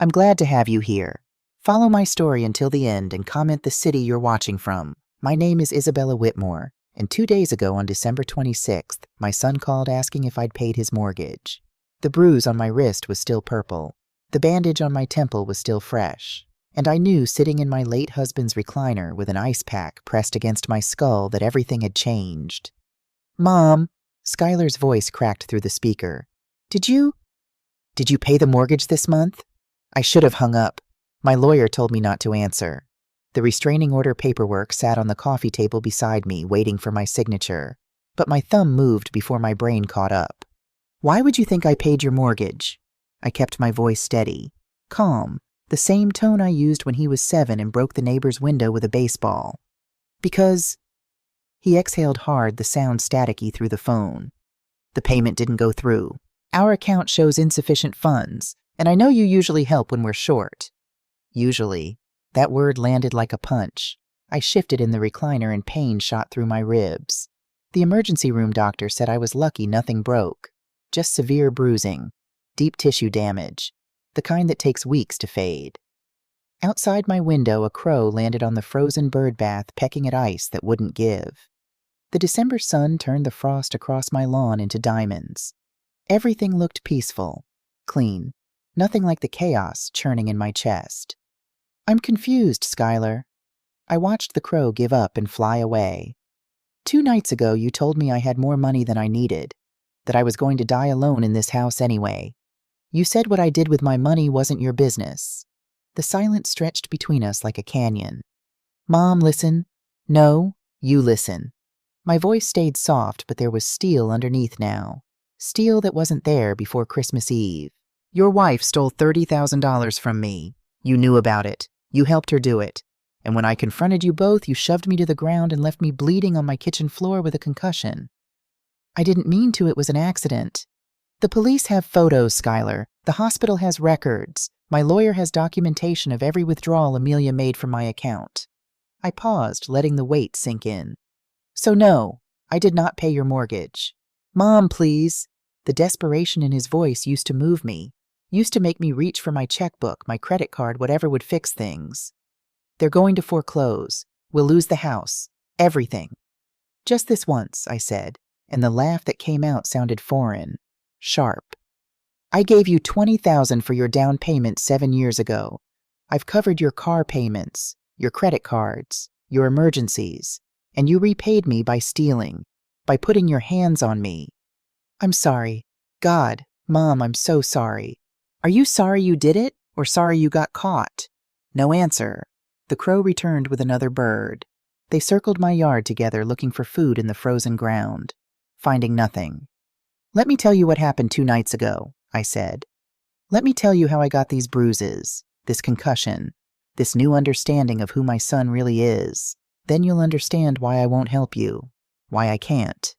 I'm glad to have you here. Follow my story until the end and comment the city you're watching from. My name is Isabella Whitmore, and 2 days ago on December 26th, my son called asking if I'd paid his mortgage. The bruise on my wrist was still purple. The bandage on my temple was still fresh. And I knew sitting in my late husband's recliner with an ice pack pressed against my skull that everything had changed. "Mom," Skylar's voice cracked through the speaker. Did you pay the mortgage this month?" I should have hung up. My lawyer told me not to answer. The restraining order paperwork sat on the coffee table beside me, waiting for my signature. But my thumb moved before my brain caught up. "Why would you think I paid your mortgage?" I kept my voice steady, calm, the same tone I used when he was 7 and broke the neighbor's window with a baseball. "Because—" He exhaled hard, the sound staticky through the phone. "The payment didn't go through. Our account shows insufficient funds, and I know you usually help when we're short." Usually. That word landed like a punch. I shifted in the recliner and pain shot through my ribs. The emergency room doctor said I was lucky nothing broke. Just severe bruising, deep tissue damage, the kind that takes weeks to fade. Outside my window, a crow landed on the frozen bird bath, pecking at ice that wouldn't give. The December sun turned the frost across my lawn into diamonds. Everything looked peaceful, clean, nothing like the chaos churning in my chest. "I'm confused, Skylar." I watched the crow give up and fly away. 2 nights ago, you told me I had more money than I needed, that I was going to die alone in this house anyway. You said what I did with my money wasn't your business. The silence stretched between us like a canyon. "Mom, listen." "No, you listen." My voice stayed soft, but there was steel underneath now. Steel that wasn't there before Christmas Eve. "Your wife stole $30,000 from me. You knew about it. You helped her do it. And when I confronted you both, you shoved me to the ground and left me bleeding on my kitchen floor with a concussion." "I didn't mean to. It was an accident." "The police have photos, Skylar. The hospital has records. My lawyer has documentation of every withdrawal Amelia made from my account." I paused, letting the weight sink in. "So no, I did not pay your mortgage." "Mom, please." The desperation in his voice used to move me, used to make me reach for my checkbook, my credit card, whatever would fix things. "They're going to foreclose. We'll lose the house. Everything." "Just this once," I said, and the laugh that came out sounded foreign, sharp. "I gave you $20,000 for your down payment 7 years ago. I've covered your car payments, your credit cards, your emergencies, and you repaid me by stealing, by putting your hands on me." "I'm sorry. God, Mom, I'm so sorry." "Are you sorry you did it, or sorry you got caught?" No answer. The crow returned with another bird. They circled my yard together, looking for food in the frozen ground, finding nothing. "Let me tell you what happened 2 nights ago," I said. "Let me tell you how I got these bruises, this concussion, this new understanding of who my son really is. Then you'll understand why I won't help you, why I can't."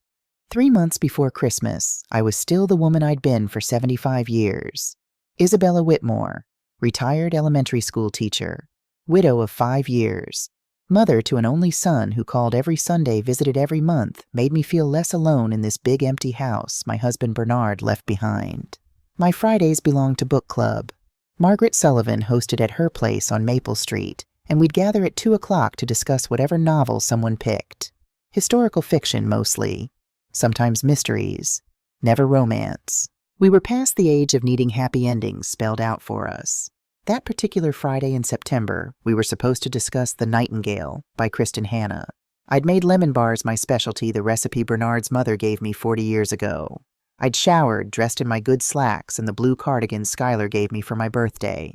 3 months before Christmas, I was still the woman I'd been for 75 years. Isabella Whitmore, retired elementary school teacher, widow of 5 years, mother to an only son who called every Sunday, visited every month, made me feel less alone in this big empty house my husband Bernard left behind. My Fridays belonged to book club. Margaret Sullivan hosted at her place on Maple Street, and we'd gather at 2 o'clock to discuss whatever novel someone picked. Historical fiction mostly, sometimes mysteries, never romance. We were past the age of needing happy endings spelled out for us. That particular Friday in September, we were supposed to discuss The Nightingale by Kristen Hanna. I'd made lemon bars my specialty, the recipe Bernard's mother gave me 40 years ago. I'd showered, dressed in my good slacks and the blue cardigan Skylar gave me for my birthday.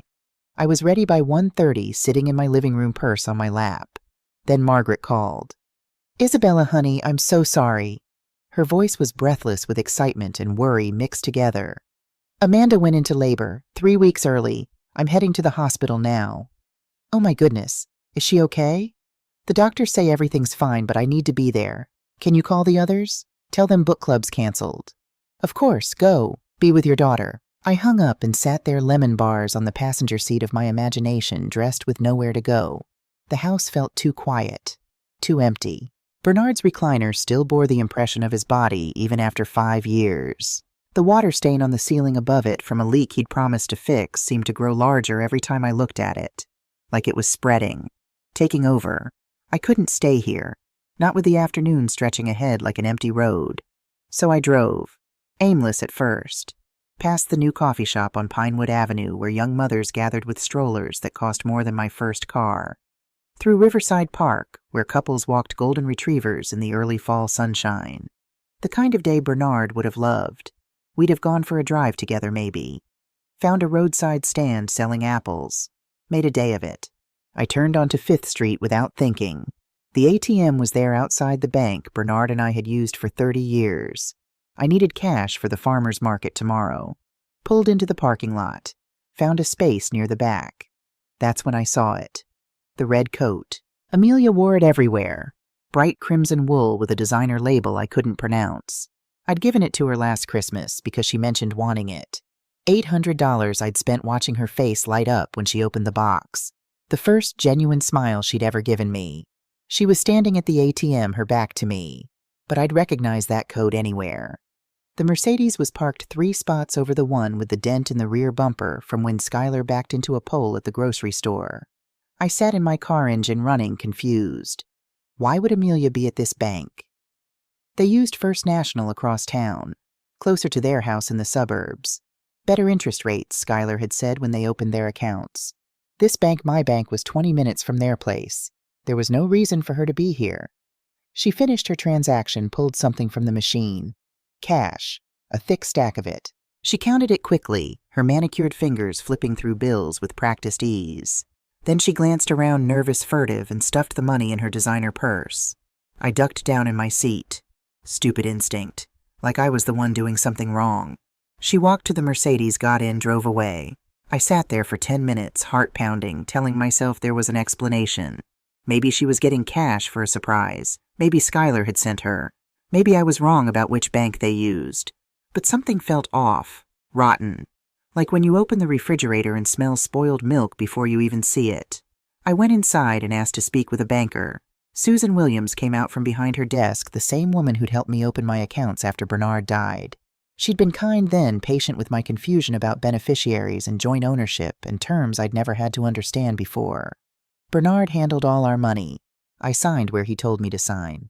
I was ready by 1:30, sitting in my living room, purse on my lap. Then Margaret called. "Isabella, honey, I'm so sorry." Her voice was breathless with excitement and worry mixed together. "Amanda went into labor, 3 weeks early. I'm heading to the hospital now." "Oh my goodness. Is she okay?" "The doctors say everything's fine, but I need to be there. Can you call the others? Tell them book club's canceled." "Of course, go. Be with your daughter." I hung up and sat there, lemon bars on the passenger seat of my imagination, dressed with nowhere to go. The house felt too quiet, too empty. Bernard's recliner still bore the impression of his body even after 5 years. The water stain on the ceiling above it from a leak he'd promised to fix seemed to grow larger every time I looked at it, like it was spreading, taking over. I couldn't stay here, not with the afternoon stretching ahead like an empty road. So I drove, aimless at first, past the new coffee shop on Pinewood Avenue where young mothers gathered with strollers that cost more than my first car, through Riverside Park where couples walked golden retrievers in the early fall sunshine. The kind of day Bernard would have loved. We'd have gone for a drive together maybe. Found a roadside stand selling apples. Made a day of it. I turned onto 5th Street without thinking. The ATM was there outside the bank Bernard and I had used for 30 years. I needed cash for the farmer's market tomorrow. Pulled into the parking lot. Found a space near the back. That's when I saw it. The red coat. Amelia wore it everywhere. Bright crimson wool with a designer label I couldn't pronounce. I'd given it to her last Christmas because she mentioned wanting it. $800 I'd spent watching her face light up when she opened the box. The first genuine smile she'd ever given me. She was standing at the ATM, her back to me, but I'd recognize that coat anywhere. The Mercedes was parked 3 spots over the one with the dent in the rear bumper from when Skylar backed into a pole at the grocery store. I sat in my car engine running, confused. Why would Amelia be at this bank? They used First National across town, closer to their house in the suburbs. Better interest rates, Skylar had said when they opened their accounts. This bank, my bank, was 20 minutes from their place. There was no reason for her to be here. She finished her transaction, pulled something from the machine. Cash, a thick stack of it. She counted it quickly, her manicured fingers flipping through bills with practiced ease. Then she glanced around, nervous, furtive, and stuffed the money in her designer purse. I ducked down in my seat. Stupid instinct. Like I was the one doing something wrong. She walked to the Mercedes, got in, drove away. I sat there for 10 minutes, heart pounding, telling myself there was an explanation. Maybe she was getting cash for a surprise. Maybe Skylar had sent her. Maybe I was wrong about which bank they used. But something felt off, rotten. Like when you open the refrigerator and smell spoiled milk before you even see it. I went inside and asked to speak with a banker. Susan Williams came out from behind her desk, the same woman who'd helped me open my accounts after Bernard died. She'd been kind then, patient with my confusion about beneficiaries and joint ownership and terms I'd never had to understand before. Bernard handled all our money. I signed where he told me to sign.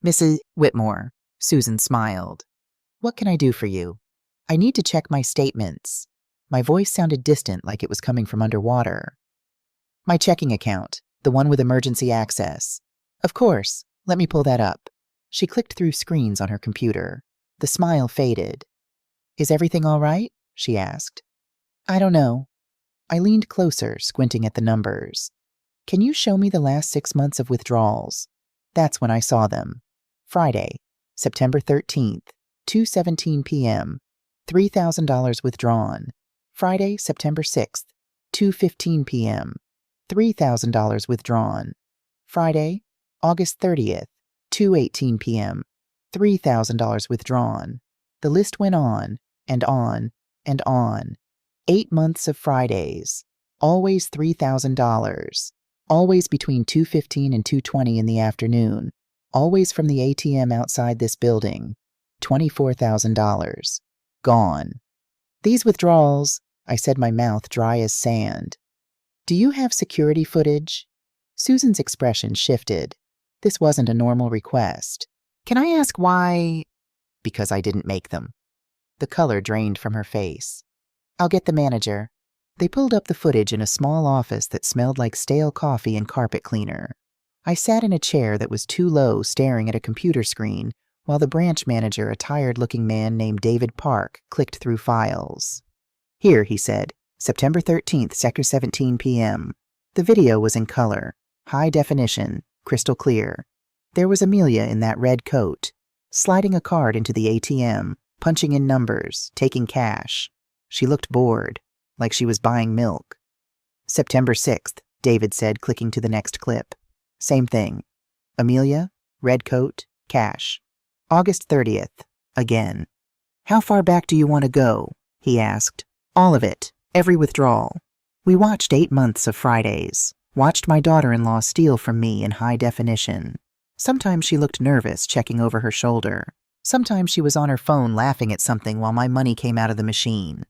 Mrs. Whitmore, Susan smiled. What can I do for you? I need to check my statements. My voice sounded distant, like it was coming from underwater. My checking account, the one with emergency access. Of course, let me pull that up. She clicked through screens on her computer. The smile faded. Is everything all right? She asked. I don't know. I leaned closer, squinting at the numbers. Can you show me the last 6 months of withdrawals? That's when I saw them. Friday, September 13th, 2:17 p.m., $3,000 withdrawn. Friday, September 6th, 2:15 p.m., $3,000 withdrawn. Friday, August 30th, 2:18 p.m., $3,000 withdrawn. The list went on, and on, and on. 8 months of Fridays. Always $3,000. Always between 2:15 and 2:20 in the afternoon. Always from the ATM outside this building. $24,000. Gone. These withdrawals, I said, my mouth dry as sand. Do you have security footage? Susan's expression shifted. This wasn't a normal request. Can I ask why? Because I didn't make them. The color drained from her face. I'll get the manager. They pulled up the footage in a small office that smelled like stale coffee and carpet cleaner. I sat in a chair that was too low, staring at a computer screen, while the branch manager, a tired-looking man named David Park, clicked through files. Here, he said, September 13th, Sector 17 p.m. The video was in color, high definition, crystal clear. There was Amelia in that red coat, sliding a card into the ATM, punching in numbers, taking cash. She looked bored, like she was buying milk. September 6th, David said, clicking to the next clip. Same thing. Amelia, red coat, cash. August 30th, again. How far back do you want to go? He asked. All of it, every withdrawal. We watched 8 months of Fridays, watched my daughter-in-law steal from me in high definition. Sometimes she looked nervous, checking over her shoulder. Sometimes she was on her phone laughing at something while my money came out of the machine.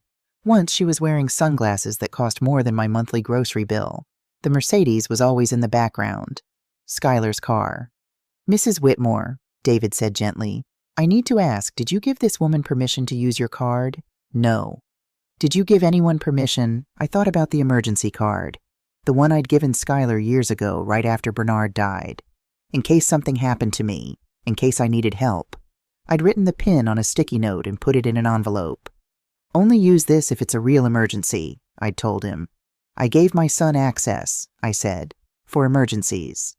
Once she was wearing sunglasses that cost more than my monthly grocery bill. The Mercedes was always in the background. Skylar's car. Mrs. Whitmore, David said gently, I need to ask, did you give this woman permission to use your card? No. Did you give anyone permission? I thought about the emergency card. The one I'd given Skylar years ago, right after Bernard died. In case something happened to me, in case I needed help. I'd written the PIN on a sticky note and put it in an envelope. Only use this if it's a real emergency, I'd told him. I gave my son access, I said, for emergencies.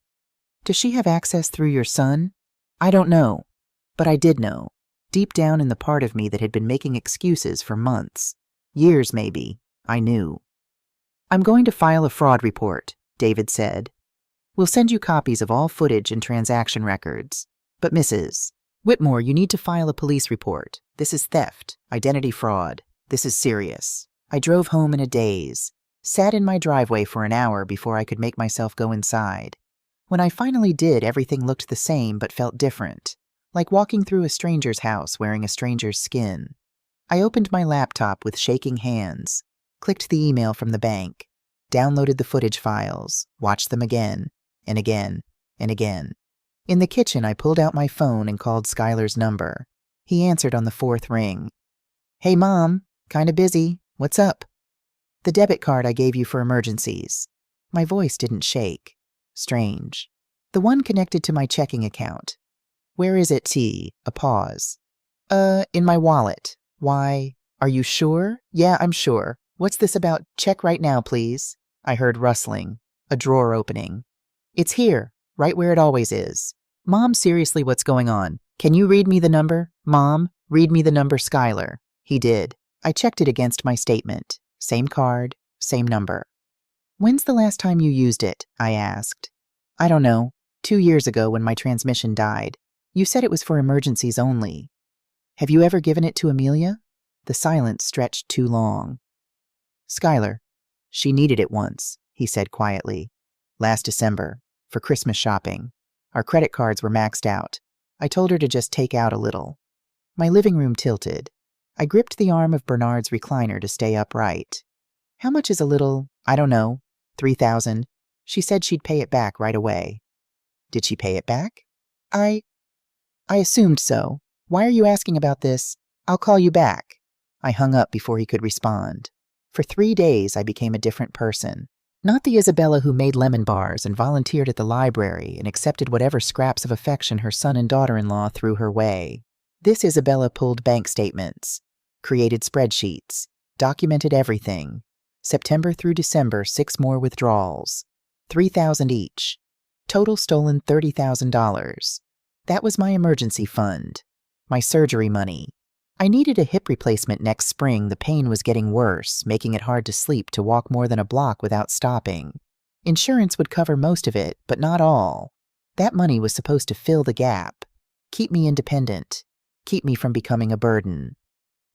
Does she have access through your son? I don't know. But I did know, deep down in the part of me that had been making excuses for months. Years, maybe. I knew. I'm going to file a fraud report, David said. We'll send you copies of all footage and transaction records. But Mrs. Whitmore, you need to file a police report. This is theft, identity fraud. This is serious. I drove home in a daze, sat in my driveway for an hour before I could make myself go inside. When I finally did, everything looked the same but felt different, like walking through a stranger's house wearing a stranger's skin. I opened my laptop with shaking hands, clicked the email from the bank, downloaded the footage files, watched them again, and again, and again. In the kitchen, I pulled out my phone and called Skylar's number. He answered on the fourth ring. Hey, Mom. Kinda busy. What's up? The debit card I gave you for emergencies. My voice didn't shake. Strange. The one connected to my checking account. Where is it, T? A pause. In my wallet. Why? Are you sure? Yeah, I'm sure. What's this about? Check right now, please. I heard rustling. A drawer opening. It's here, right where it always is. Mom, seriously, what's going on? Can you read me the number? Mom, read me the number, Skylar. He did. I checked it against my statement. Same card, same number. When's the last time you used it? I asked. I don't know. 2 years ago when my transmission died. You said it was for emergencies only. Have you ever given it to Amelia? The silence stretched too long. Skylar, she needed it once, he said quietly. Last December, for Christmas shopping. Our credit cards were maxed out. I told her to just take out a little. My living room tilted. I gripped the arm of Bernard's recliner to stay upright. How much is a little? I don't know. $3,000. She said she'd pay it back right away. Did she pay it back? I assumed so. Why are you asking about this? I'll call you back. I hung up before he could respond. For 3 days, I became a different person. Not the Isabella who made lemon bars and volunteered at the library and accepted whatever scraps of affection her son and daughter-in-law threw her way. This Isabella pulled bank statements, created spreadsheets, documented everything. September through December, 6 more withdrawals. $3,000 each. Total stolen $30,000. That was my emergency fund. My surgery money. I needed a hip replacement next spring. The pain was getting worse, making it hard to sleep to walk more than a block without stopping. Insurance would cover most of it, but not all. That money was supposed to fill the gap, keep me independent, keep me from becoming a burden.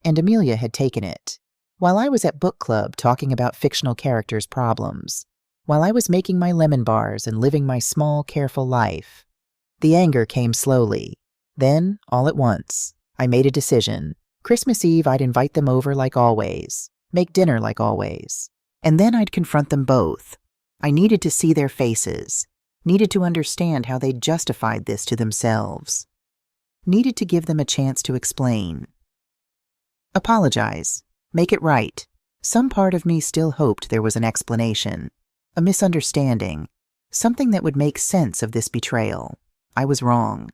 And Amelia had taken it. While I was at book club talking about fictional characters' problems, while I was making my lemon bars and living my small, careful life. The anger came slowly. Then, all at once, I made a decision. Christmas Eve, I'd invite them over like always, make dinner like always, and then I'd confront them both. I needed to see their faces, needed to understand how they'd justified this to themselves, needed to give them a chance to explain. Apologize, make it right. Some part of me still hoped there was an explanation, a misunderstanding, something that would make sense of this betrayal. I was wrong.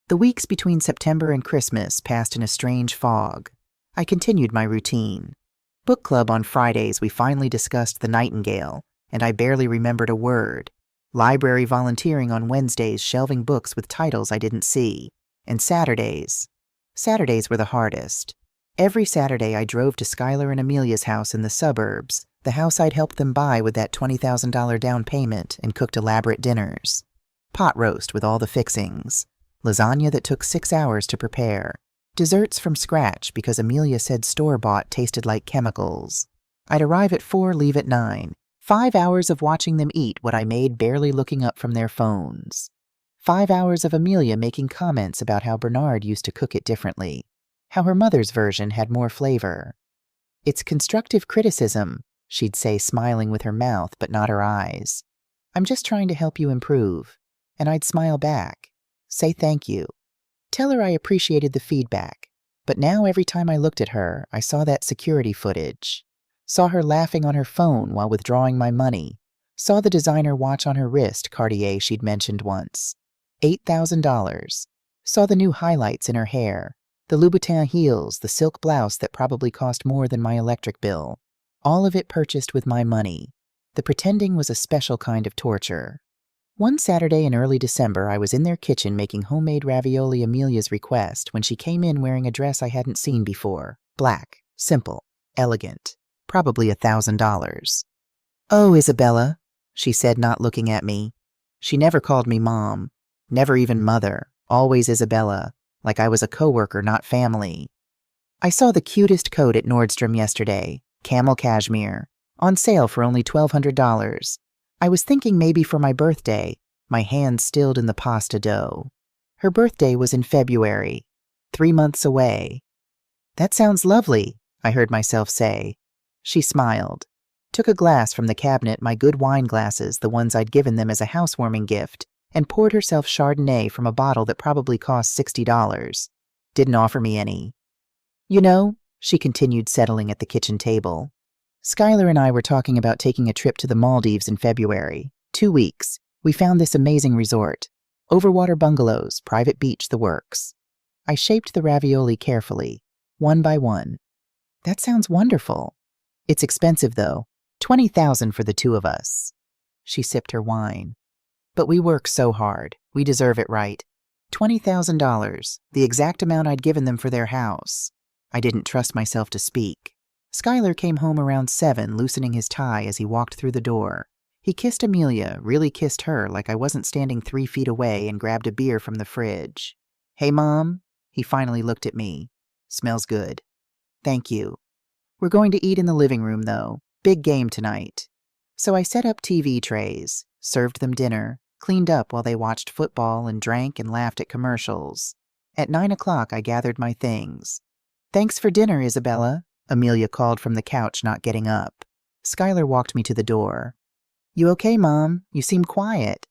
The weeks between September and Christmas passed in a strange fog. I continued my routine. Book club on Fridays, we finally discussed The Nightingale, and I barely remembered a word. Library volunteering on Wednesdays, shelving books with titles I didn't see. And Saturdays were the hardest. Every Saturday I drove to Skylar and Amelia's house in the suburbs, the house I'd helped them buy with that $20,000 down payment, and cooked elaborate dinners. Pot roast with all the fixings. Lasagna that took 6 hours to prepare. Desserts from scratch because Amelia said store-bought tasted like chemicals. I'd arrive at 4, leave at 9. 5 hours of watching them eat what I made barely looking up from their phones. 5 hours of Amelia making comments about how Bernard used to cook it differently, how her mother's version had more flavor. "It's constructive criticism," she'd say, smiling with her mouth but not her eyes. "I'm just trying to help you improve." And I'd smile back, say thank you, tell her I appreciated the feedback. But now every time I looked at her, I saw that security footage. Saw her laughing on her phone while withdrawing my money. Saw the designer watch on her wrist, Cartier she'd mentioned once. $8,000. Saw the new highlights in her hair, the Louboutin heels, the silk blouse that probably cost more than my electric bill. All of it purchased with my money. The pretending was a special kind of torture. One Saturday in early December, I was in their kitchen making homemade ravioli Amelia's request when she came in wearing a dress I hadn't seen before. Black, simple, elegant, probably $1,000. "Oh, Isabella," she said, not looking at me. She never called me Mom, never even Mother, always Isabella, like I was a coworker, not family. "I saw the cutest coat at Nordstrom yesterday, camel cashmere, on sale for only $1,200. I was thinking maybe for my birthday," my hands stilled in the pasta dough. Her birthday was in February, 3 months away. "That sounds lovely," I heard myself say. She smiled, took a glass from the cabinet, my good wine glasses, the ones I'd given them as a housewarming gift, and poured herself Chardonnay from a bottle that probably cost $60. Didn't offer me any. "You know," she continued, settling at the kitchen table, "Skylar and I were talking about taking a trip to the Maldives in February. 2 weeks. We found this amazing resort. Overwater bungalows, private beach, the works." I shaped the ravioli carefully, one by one. "That sounds wonderful. It's expensive, though. $20,000 for the 2 of us." She sipped her wine. "But we work so hard. We deserve it, right? $20,000, the exact amount I'd given them for their house." I didn't trust myself to speak. Skylar came home around 7, loosening his tie as he walked through the door. He kissed Amelia, really kissed her like I wasn't standing 3 feet away, and grabbed a beer from the fridge. "Hey, Mom." He finally looked at me. "Smells good." "Thank you. We're going to eat in the living room, though. Big game tonight." So I set up TV trays, served them dinner, cleaned up while they watched football and drank and laughed at commercials. At 9 o'clock, I gathered my things. "Thanks for dinner, Isabella," Amelia called from the couch, not getting up. Skylar walked me to the door. "You okay, Mom? You seem quiet."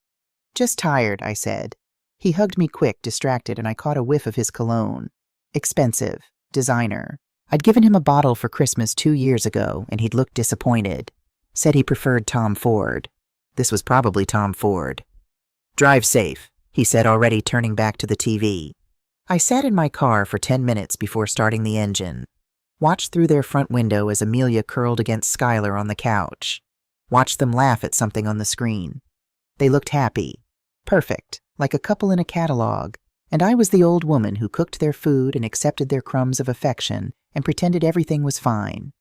"Just tired," I said. He hugged me quick, distracted, and I caught a whiff of his cologne. Expensive. Designer. I'd given him a bottle for Christmas 2 years ago, and he'd looked disappointed. Said he preferred Tom Ford. This was probably Tom Ford. "Drive safe," he said, already turning back to the TV. I sat in my car for 10 minutes before starting the engine. Watched through their front window as Amelia curled against Skylar on the couch. Watched them laugh at something on the screen. They looked happy. Perfect, like a couple in a catalog. And I was the old woman who cooked their food and accepted their crumbs of affection and pretended everything was fine.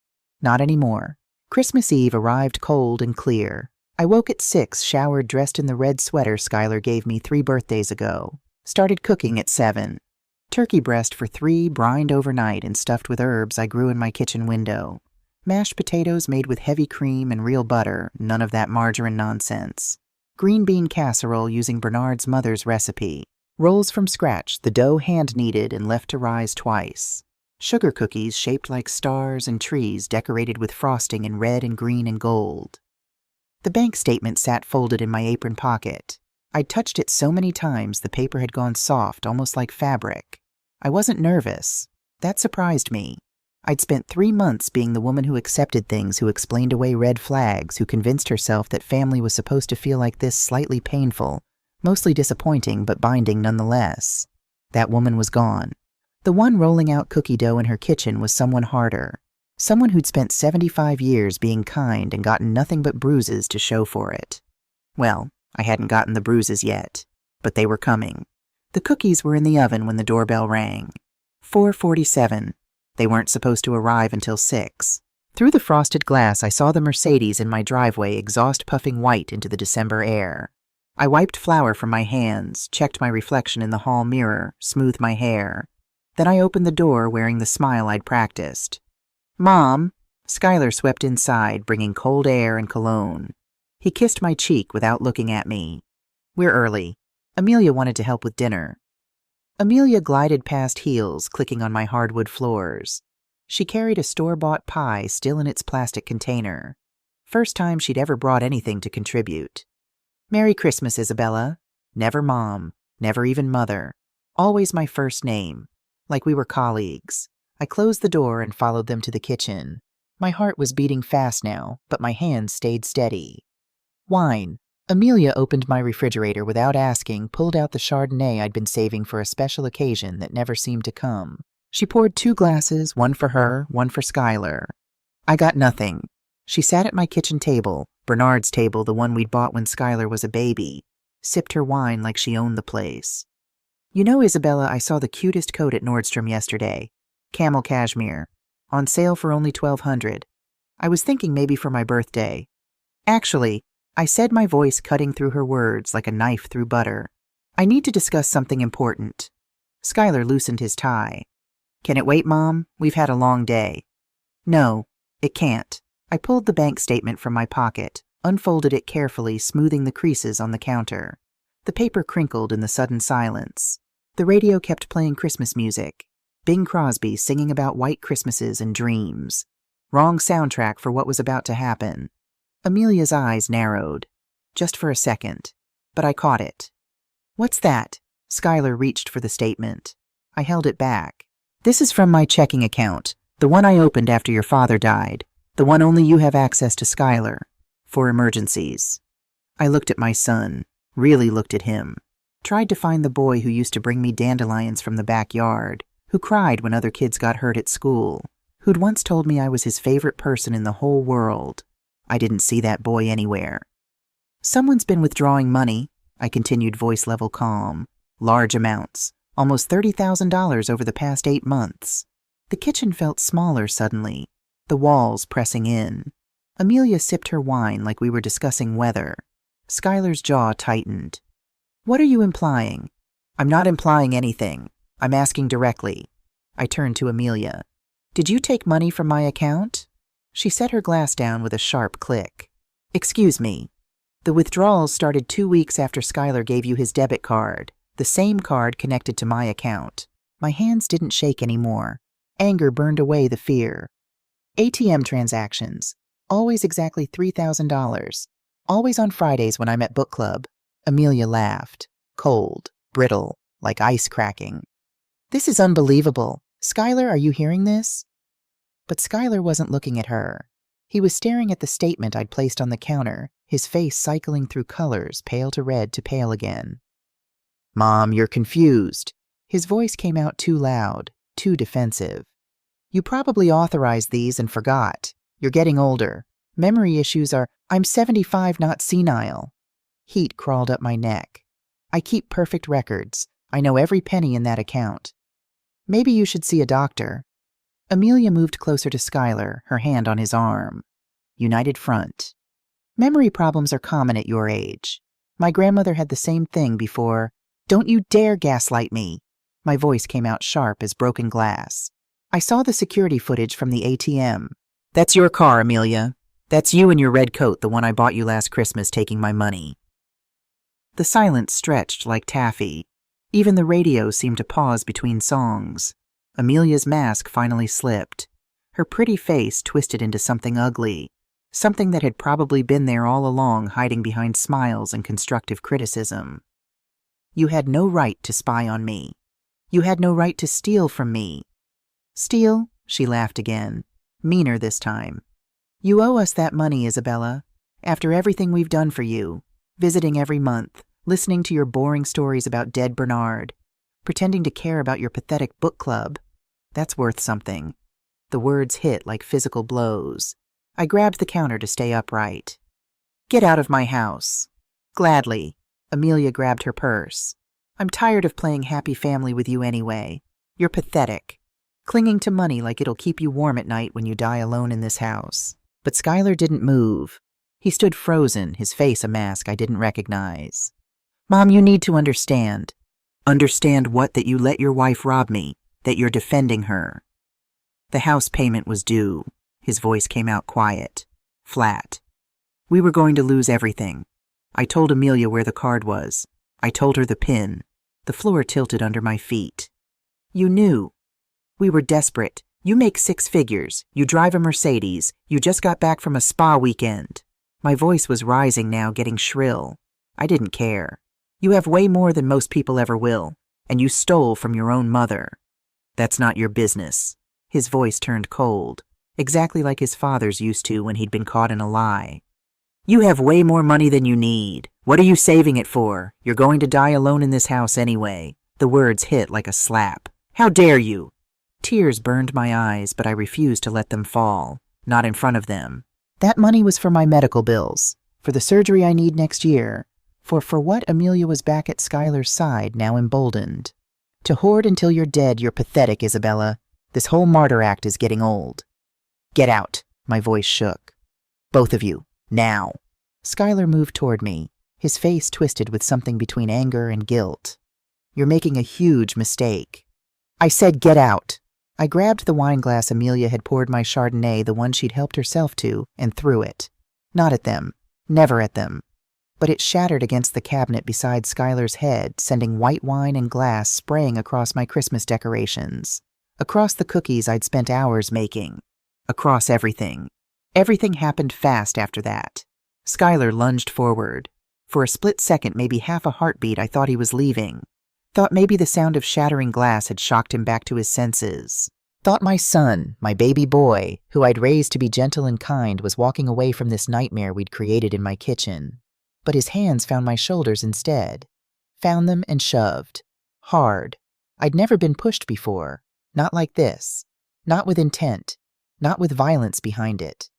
Not anymore. Christmas Eve arrived cold and clear. I woke at 6, showered, dressed in the red sweater Skylar gave me 3 birthdays ago. Started cooking at 7. Turkey breast for 3, brined overnight and stuffed with herbs I grew in my kitchen window. Mashed potatoes made with heavy cream and real butter, none of that margarine nonsense. Green bean casserole using Bernard's mother's recipe. Rolls from scratch, the dough hand-kneaded and left to rise twice. Sugar cookies shaped like stars and trees decorated with frosting in red and green and gold. The bank statement sat folded in my apron pocket. I'd touched it so many times the paper had gone soft, almost like fabric. I wasn't nervous. That surprised me. I'd spent 3 months being the woman who accepted things, who explained away red flags, who convinced herself that family was supposed to feel like this, slightly painful, mostly disappointing, but binding nonetheless. That woman was gone. The one rolling out cookie dough in her kitchen was someone harder. Someone who'd spent 75 years being kind and gotten nothing but bruises to show for it. Well, I hadn't gotten the bruises yet, but they were coming. The cookies were in the oven when the doorbell rang. 4:47. They weren't supposed to arrive until 6. Through the frosted glass, I saw the Mercedes in my driveway, exhaust puffing white into the December air. I wiped flour from my hands, checked my reflection in the hall mirror, smoothed my hair. Then I opened the door wearing the smile I'd practiced. "Mom!" Skylar swept inside, bringing cold air and cologne. He kissed my cheek without looking at me. "We're early." Amelia wanted to help with dinner. Amelia glided past heels, clicking on my hardwood floors. She carried a store-bought pie still in its plastic container. First time she'd ever brought anything to contribute. Merry Christmas, Isabella. Never Mom, never even Mother. Always my first name, like we were colleagues. I closed the door and followed them to the kitchen. My heart was beating fast now, but my hands stayed steady. Wine. Amelia opened my refrigerator without asking, pulled out the Chardonnay I'd been saving for a special occasion that never seemed to come. She poured 2 glasses, one for her, one for Skylar. I got nothing. She sat at my kitchen table, Bernard's table, the one we'd bought when Skylar was a baby, sipped her wine like she owned the place. You know, Isabella, I saw the cutest coat at Nordstrom yesterday. Camel cashmere. On sale for only $1,200. I was thinking maybe for my birthday. Actually, I said, my voice cutting through her words like a knife through butter. I need to discuss something important. Skylar loosened his tie. Can it wait, Mom? We've had a long day. No, it can't. I pulled the bank statement from my pocket, unfolded it carefully, smoothing the creases on the counter. The paper crinkled in the sudden silence. The radio kept playing Christmas music. Bing Crosby singing about white Christmases and dreams. Wrong soundtrack for what was about to happen. Amelia's eyes narrowed. Just for a second. But I caught it. What's that? Skylar reached for the statement. I held it back. This is from my checking account, the one I opened after your father died, the one only you have access to, Skylar, for emergencies. I looked at my son, really looked at him. Tried to find the boy who used to bring me dandelions from the backyard, who cried when other kids got hurt at school, who'd once told me I was his favorite person in the whole world. I didn't see that boy anywhere. Someone's been withdrawing money, I continued, voice level calm. Large amounts, almost $30,000 over the past 8 months. The kitchen felt smaller suddenly, the walls pressing in. Amelia sipped her wine like we were discussing weather. Skylar's jaw tightened. What are you implying? I'm not implying anything. I'm asking directly. I turned to Amelia. Did you take money from my account? She set her glass down with a sharp click. Excuse me. The withdrawals started 2 weeks after Skylar gave you his debit card, the same card connected to my account. My hands didn't shake anymore. Anger burned away the fear. ATM transactions. Always exactly $3,000. Always on Fridays when I'm at book club. Amelia laughed. Cold, brittle, like ice cracking. This is unbelievable. Skylar, are you hearing this? But Skylar wasn't looking at her. He was staring at the statement I'd placed on the counter, his face cycling through colors, pale to red to pale again. Mom, you're confused. His voice came out too loud, too defensive. You probably authorized these and forgot. You're getting older. Memory issues are, I'm 75, not senile. Heat crawled up my neck. I keep perfect records. I know every penny in that account. Maybe you should see a doctor. Amelia moved closer to Skylar, her hand on his arm. United front. Memory problems are common at your age. My grandmother had the same thing before. Don't you dare gaslight me. My voice came out sharp as broken glass. I saw the security footage from the ATM. That's your car, Amelia. That's you in your red coat, the one I bought you last Christmas, taking my money. The silence stretched like taffy. Even the radio seemed to pause between songs. Amelia's mask finally slipped. Her pretty face twisted into something ugly, something that had probably been there all along, hiding behind smiles and constructive criticism. You had no right to spy on me. You had no right to steal from me. Steal? She laughed again, meaner this time. You owe us that money, Isabella. After everything we've done for you, visiting every month, listening to your boring stories about dead Bernard, pretending to care about your pathetic book club. That's worth something. The words hit like physical blows. I grabbed the counter to stay upright. Get out of my house. Gladly. Amelia grabbed her purse. I'm tired of playing happy family with you anyway. You're pathetic. Clinging to money like it'll keep you warm at night when you die alone in this house. But Skylar didn't move. He stood frozen, his face a mask I didn't recognize. Mom, you need to understand. Understand what? That you let your wife rob me, that you're defending her. The house payment was due. His voice came out quiet, flat. We were going to lose everything. I told Amelia where the card was. I told her the pin. The floor tilted under my feet. You knew. We were desperate. You make 6 figures. You drive a Mercedes. You just got back from a spa weekend. My voice was rising now, getting shrill. I didn't care. You have way more than most people ever will, and you stole from your own mother. That's not your business. His voice turned cold, exactly like his father's used to when he'd been caught in a lie. You have way more money than you need. What are you saving it for? You're going to die alone in this house anyway. The words hit like a slap. How dare you? Tears burned my eyes, but I refused to let them fall. Not in front of them. That money was for my medical bills, for the surgery I need next year, for what Amelia was back at Skylar's side, now emboldened. To hoard until you're dead, you're pathetic, Isabella. This whole martyr act is getting old. Get out. My voice shook. Both of you. Now. Skylar moved toward me, his face twisted with something between anger and guilt. You're making a huge mistake. I said get out. I grabbed the wine glass Amelia had poured my Chardonnay, the one she'd helped herself to, and threw it. Not at them. Never at them. But it shattered against the cabinet beside Skylar's head, sending white wine and glass spraying across my Christmas decorations. Across the cookies I'd spent hours making. Across everything. Everything happened fast after that. Skylar lunged forward. For a split second, maybe half a heartbeat, I thought he was leaving. Thought maybe the sound of shattering glass had shocked him back to his senses. Thought my son, my baby boy, who I'd raised to be gentle and kind, was walking away from this nightmare we'd created in my kitchen. But his hands found my shoulders instead. Found them and shoved. Hard. I'd never been pushed before. Not like this. Not with intent. Not with violence behind it.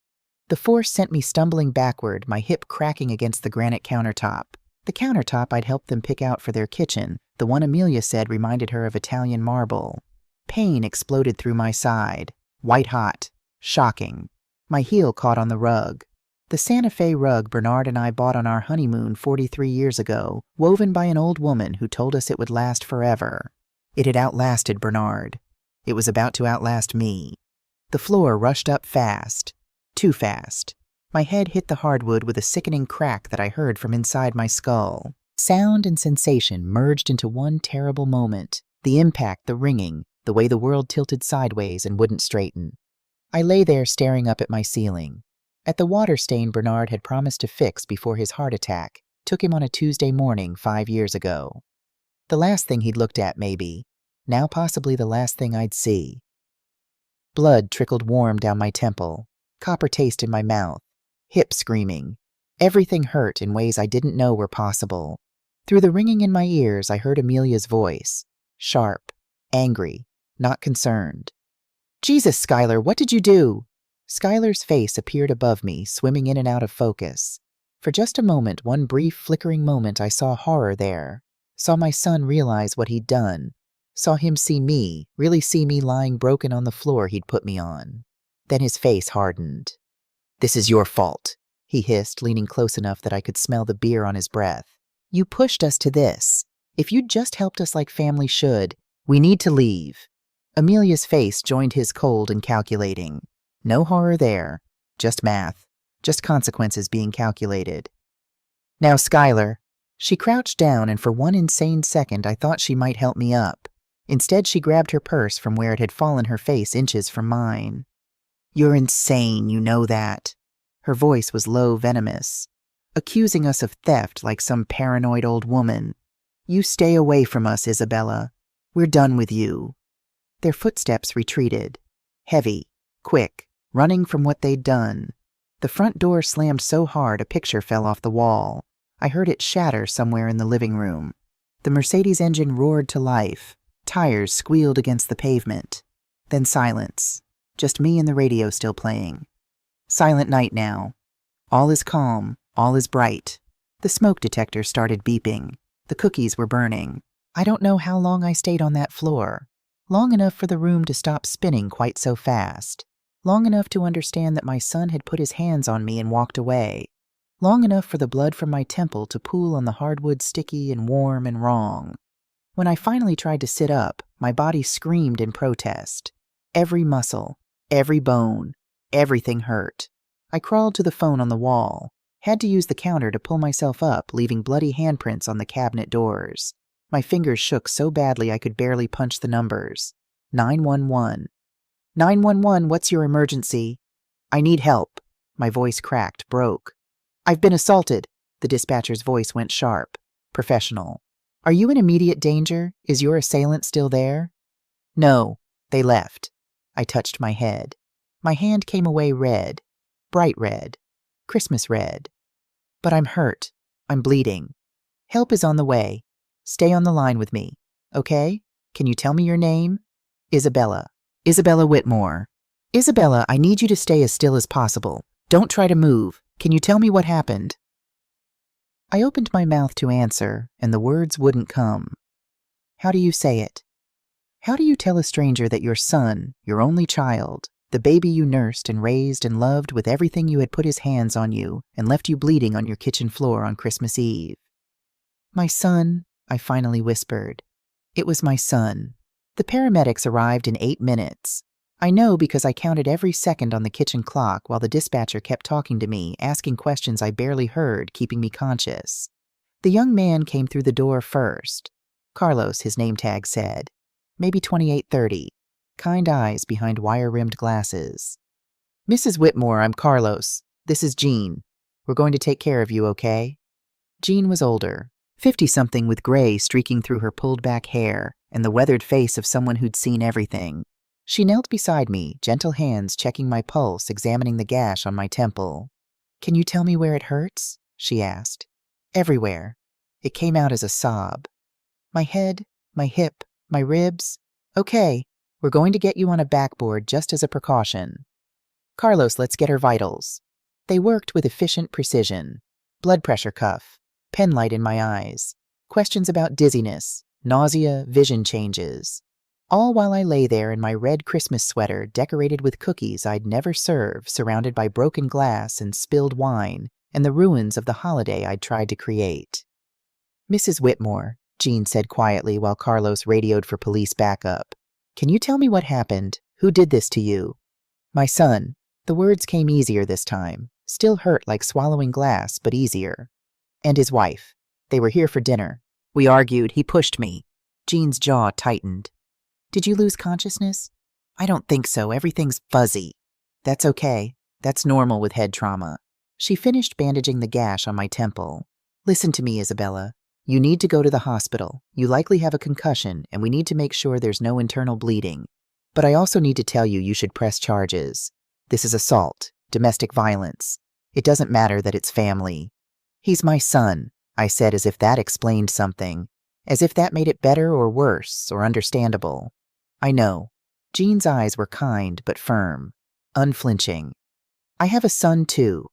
The force sent me stumbling backward, my hip cracking against the granite countertop. The countertop I'd helped them pick out for their kitchen, the one Amelia said reminded her of Italian marble. Pain exploded through my side. White hot. Shocking. My heel caught on the rug. The Santa Fe rug Bernard and I bought on our honeymoon 43 years ago, woven by an old woman who told us it would last forever. It had outlasted Bernard. It was about to outlast me. The floor rushed up fast. Too fast. My head hit the hardwood with a sickening crack that I heard from inside my skull. Sound and sensation merged into one terrible moment. The impact, the ringing, the way the world tilted sideways and wouldn't straighten. I lay there staring up at my ceiling. At the water stain Bernard had promised to fix before his heart attack took him on a Tuesday morning 5 years ago. The last thing he'd looked at, maybe. Now possibly the last thing I'd see. Blood trickled warm down my temple. Copper taste in my mouth. Hip screaming. Everything hurt in ways I didn't know were possible. Through the ringing in my ears, I heard Amelia's voice. Sharp. Angry. Not concerned. Jesus, Skylar, what did you do? Skylar's face appeared above me, swimming in and out of focus. For just a moment, one brief, flickering moment, I saw horror there. Saw my son realize what he'd done. Saw him see me, really see me lying broken on the floor he'd put me on. Then his face hardened. This is your fault, he hissed, leaning close enough that I could smell the beer on his breath. You pushed us to this. If you'd just helped us like family should, we need to leave. Amelia's face joined his cold and calculating. No horror there. Just math. Just consequences being calculated. Now, Skylar. She crouched down, and for one insane second I thought she might help me up. Instead, she grabbed her purse from where it had fallen, her face inches from mine. You're insane, you know that. Her voice was low, venomous. Accusing us of theft like some paranoid old woman. You stay away from us, Isabella. We're done with you. Their footsteps retreated. Heavy. Quick. Running from what they'd done. The front door slammed so hard a picture fell off the wall. I heard it shatter somewhere in the living room. The Mercedes engine roared to life. Tires squealed against the pavement. Then silence. Just me and the radio still playing. Silent night now. All is calm. All is bright. The smoke detector started beeping. The cookies were burning. I don't know how long I stayed on that floor. Long enough for the room to stop spinning quite so fast. Long enough to understand that my son had put his hands on me and walked away. Long enough for the blood from my temple to pool on the hardwood, sticky and warm and wrong. When I finally tried to sit up, my body screamed in protest. Every muscle, every bone, everything hurt. I crawled to the phone on the wall. Had to use the counter to pull myself up, leaving bloody handprints on the cabinet doors. My fingers shook so badly I could barely punch the numbers. 911. 911, what's your emergency? I need help. My voice cracked, broke. I've been assaulted. The dispatcher's voice went sharp, professional. Are you in immediate danger? Is your assailant still there? No, they left. I touched my head. My hand came away red, bright red, Christmas red. But I'm hurt. I'm bleeding. Help is on the way. Stay on the line with me, okay? Can you tell me your name? Isabella. Isabella Whitmore. Isabella, I need you to stay as still as possible. Don't try to move. Can you tell me what happened? I opened my mouth to answer, and the words wouldn't come. How do you say it? How do you tell a stranger that your son, your only child, the baby you nursed and raised and loved with everything you had put his hands on you and left you bleeding on your kitchen floor on Christmas Eve? My son, I finally whispered. It was my son. The paramedics arrived in 8 minutes. I know because I counted every second on the kitchen clock while the dispatcher kept talking to me, asking questions I barely heard, keeping me conscious. The young man came through the door first. Carlos, his name tag said. Maybe 28-30. Kind eyes behind wire-rimmed glasses. Mrs. Whitmore, I'm Carlos. This is Jean. We're going to take care of you, okay? Jean was older, 50-something with gray streaking through her pulled-back hair and the weathered face of someone who'd seen everything. She knelt beside me, gentle hands checking my pulse, examining the gash on my temple. Can you tell me where it hurts? She asked. Everywhere. It came out as a sob. My head, my hip, my ribs. Okay, we're going to get you on a backboard just as a precaution. Carlos, let's get her vitals. They worked with efficient precision. Blood pressure cuff, pen light in my eyes, questions about dizziness, nausea, vision changes. All while I lay there in my red Christmas sweater decorated with cookies I'd never serve, surrounded by broken glass and spilled wine and the ruins of the holiday I'd tried to create. Mrs. Whitmore, Jean said quietly while Carlos radioed for police backup. Can you tell me what happened? Who did this to you? My son. The words came easier this time. Still hurt like swallowing glass, but easier. And his wife. They were here for dinner. We argued. He pushed me. Jean's jaw tightened. Did you lose consciousness? I don't think so. Everything's fuzzy. That's okay. That's normal with head trauma. She finished bandaging the gash on my temple. Listen to me, Isabella. You need to go to the hospital. You likely have a concussion, and we need to make sure there's no internal bleeding. But I also need to tell you you should press charges. This is assault, domestic violence. It doesn't matter that it's family. He's my son, I said as if that explained something, as if that made it better or worse or understandable. I know. Jean's eyes were kind but firm, unflinching. I have a son too,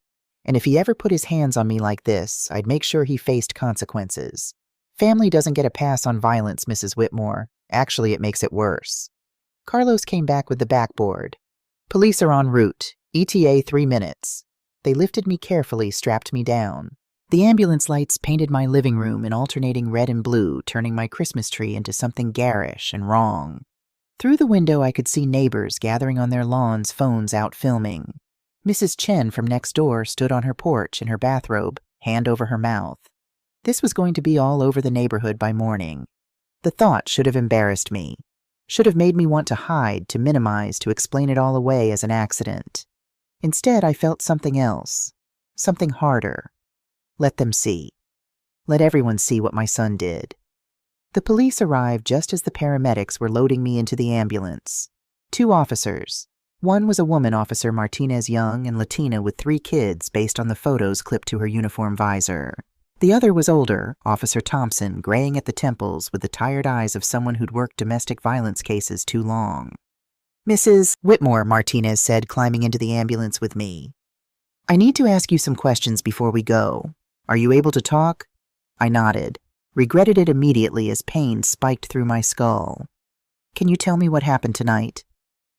and if he ever put his hands on me like this, I'd make sure he faced consequences. Family doesn't get a pass on violence, Mrs. Whitmore. Actually, it makes it worse. Carlos came back with the backboard. Police are en route. ETA 3 minutes. They lifted me carefully, strapped me down. The ambulance lights painted my living room in alternating red and blue, turning my Christmas tree into something garish and wrong. Through the window, I could see neighbors gathering on their lawns, phones out filming. Mrs. Chen from next door stood on her porch in her bathrobe, hand over her mouth. This was going to be all over the neighborhood by morning. The thought should have embarrassed me, should have made me want to hide, to minimize, to explain it all away as an accident. Instead, I felt something else, something harder. Let them see. Let everyone see what my son did. The police arrived just as the paramedics were loading me into the ambulance. 2 officers. One was a woman, Officer Martinez Young, and Latina with 3 kids based on the photos clipped to her uniform visor. The other was older, Officer Thompson, graying at the temples with the tired eyes of someone who'd worked domestic violence cases too long. Mrs. Whitmore, Martinez said, climbing into the ambulance with me. I need to ask you some questions before we go. Are you able to talk? I nodded, regretted it immediately as pain spiked through my skull. Can you tell me what happened tonight?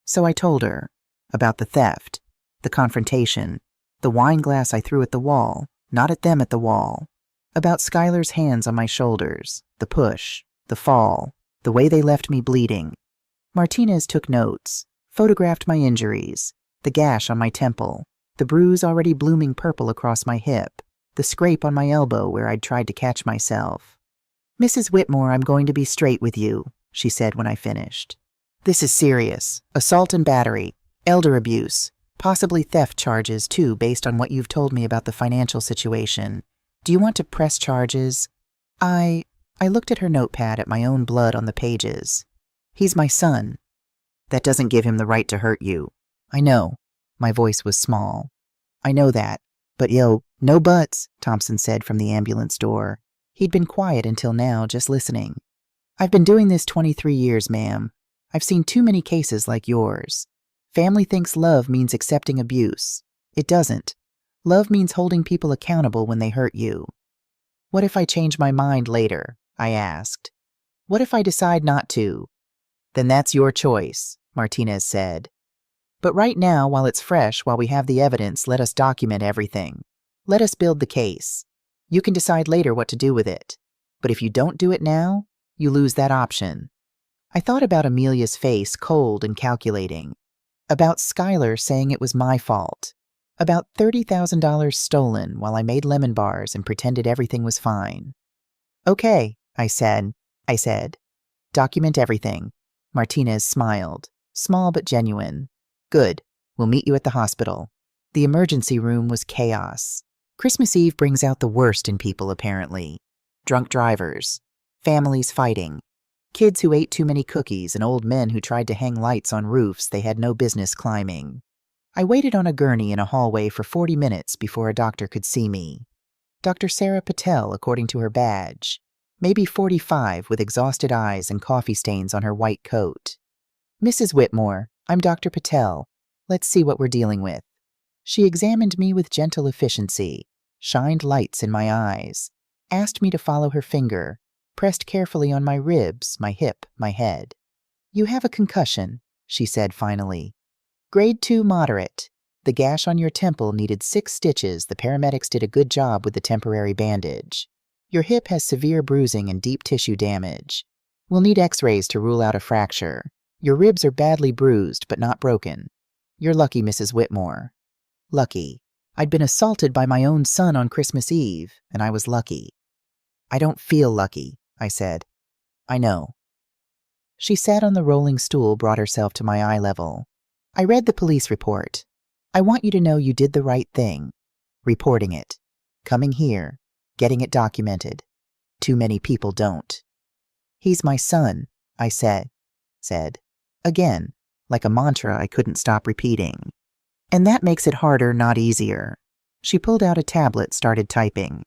So I told her about the theft, the confrontation, the wine glass I threw at the wall, not at them, at the wall, about Skylar's hands on my shoulders, the push, the fall, the way they left me bleeding. Martinez took notes, photographed my injuries, the gash on my temple, the bruise already blooming purple across my hip, the scrape on my elbow where I'd tried to catch myself. "Mrs. Whitmore, I'm going to be straight with you," she said when I finished. "This is serious. Assault and battery, elder abuse, possibly theft charges too based on what you've told me about the financial situation. Do you want to press charges?" I looked at her notepad at my own blood on the pages. "He's my son." "That doesn't give him the right to hurt you." "I know." My voice was small. "I know that. But no buts," Thompson said from the ambulance door. He'd been quiet until now, just listening. "I've been doing this 23 years, ma'am. I've seen too many cases like yours. Family thinks love means accepting abuse. It doesn't. Love means holding people accountable when they hurt you." "What if I change my mind later?" I asked. "What if I decide not to?" "Then that's your choice," Martinez said. "But right now, while it's fresh, while we have the evidence, let us document everything. Let us build the case. You can decide later what to do with it. But if you don't do it now, you lose that option." I thought about Amelia's face, cold and calculating. About Skylar saying it was my fault. About $30,000 stolen while I made lemon bars and pretended everything was fine. "Okay," I said. "Document everything." Martinez smiled. Small but genuine. "Good. We'll meet you at the hospital." The emergency room was chaos. Christmas Eve brings out the worst in people, apparently. Drunk drivers. Families fighting. Kids who ate too many cookies and old men who tried to hang lights on roofs they had no business climbing. I waited on a gurney in a hallway for 40 minutes before a doctor could see me. Dr. Sarah Patel, according to her badge. Maybe 45, with exhausted eyes and coffee stains on her white coat. "Mrs. Whitmore, I'm Dr. Patel. Let's see what we're dealing with." She examined me with gentle efficiency, shined lights in my eyes, asked me to follow her finger, pressed carefully on my ribs, my hip, my head. "You have a concussion," she said finally. "Grade 2 moderate. The gash on your temple needed 6 stitches. The paramedics did a good job with the temporary bandage. Your hip has severe bruising and deep tissue damage. We'll need x-rays to rule out a fracture. Your ribs are badly bruised, but not broken. You're lucky, Mrs. Whitmore." Lucky. I'd been assaulted by my own son on Christmas Eve, and I was lucky. "I don't feel lucky," I said. "I know." She sat on the rolling stool, brought herself to my eye level. "I read the police report. I want you to know you did the right thing. Reporting it. Coming here. Getting it documented. Too many people don't." "He's my son," I said. Again, like a mantra I couldn't stop repeating. "And that makes it harder, not easier." She pulled out a tablet, started typing.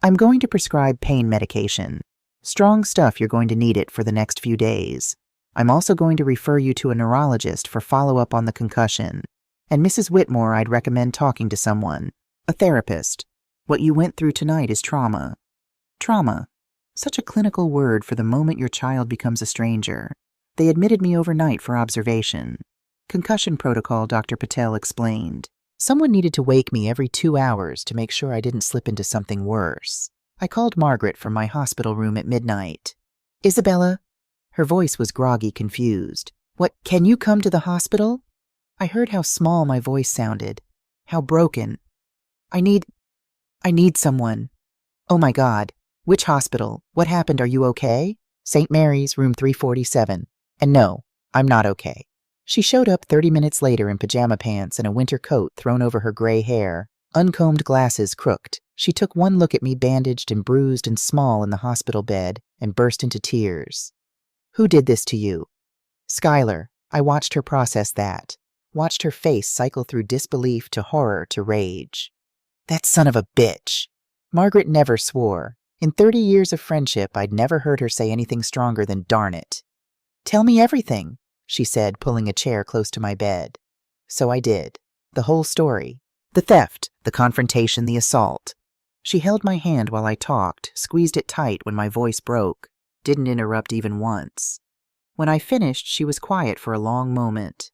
"I'm going to prescribe pain medication. Strong stuff, you're going to need it for the next few days. I'm also going to refer you to a neurologist for follow-up on the concussion. And Mrs. Whitmore, I'd recommend talking to someone. A therapist. What you went through tonight is trauma." Trauma. Such a clinical word for the moment your child becomes a stranger. They admitted me overnight for observation. Concussion protocol, Dr. Patel explained. Someone needed to wake me every 2 hours to make sure I didn't slip into something worse. I called Margaret from my hospital room at midnight. "Isabella?" Her voice was groggy, confused. "What, can you come to the hospital?" I heard how small my voice sounded, how broken. I need someone." "Oh my God. Which hospital? What happened? Are you okay?" "St. Mary's, room 347. And no, I'm not okay." She showed up 30 minutes later in pajama pants and a winter coat thrown over her gray hair, uncombed glasses crooked. She took one look at me, bandaged and bruised and small in the hospital bed, and burst into tears. "Who did this to you?" "Skylar." I watched her process that. Watched her face cycle through disbelief to horror to rage. "That son of a bitch." Margaret never swore. In 30 years of friendship, I'd never heard her say anything stronger than "darn it." "Tell me everything," she said, pulling a chair close to my bed. So I did. The whole story. The theft, the confrontation, the assault. She held my hand while I talked, squeezed it tight when my voice broke, didn't interrupt even once. When I finished, she was quiet for a long moment.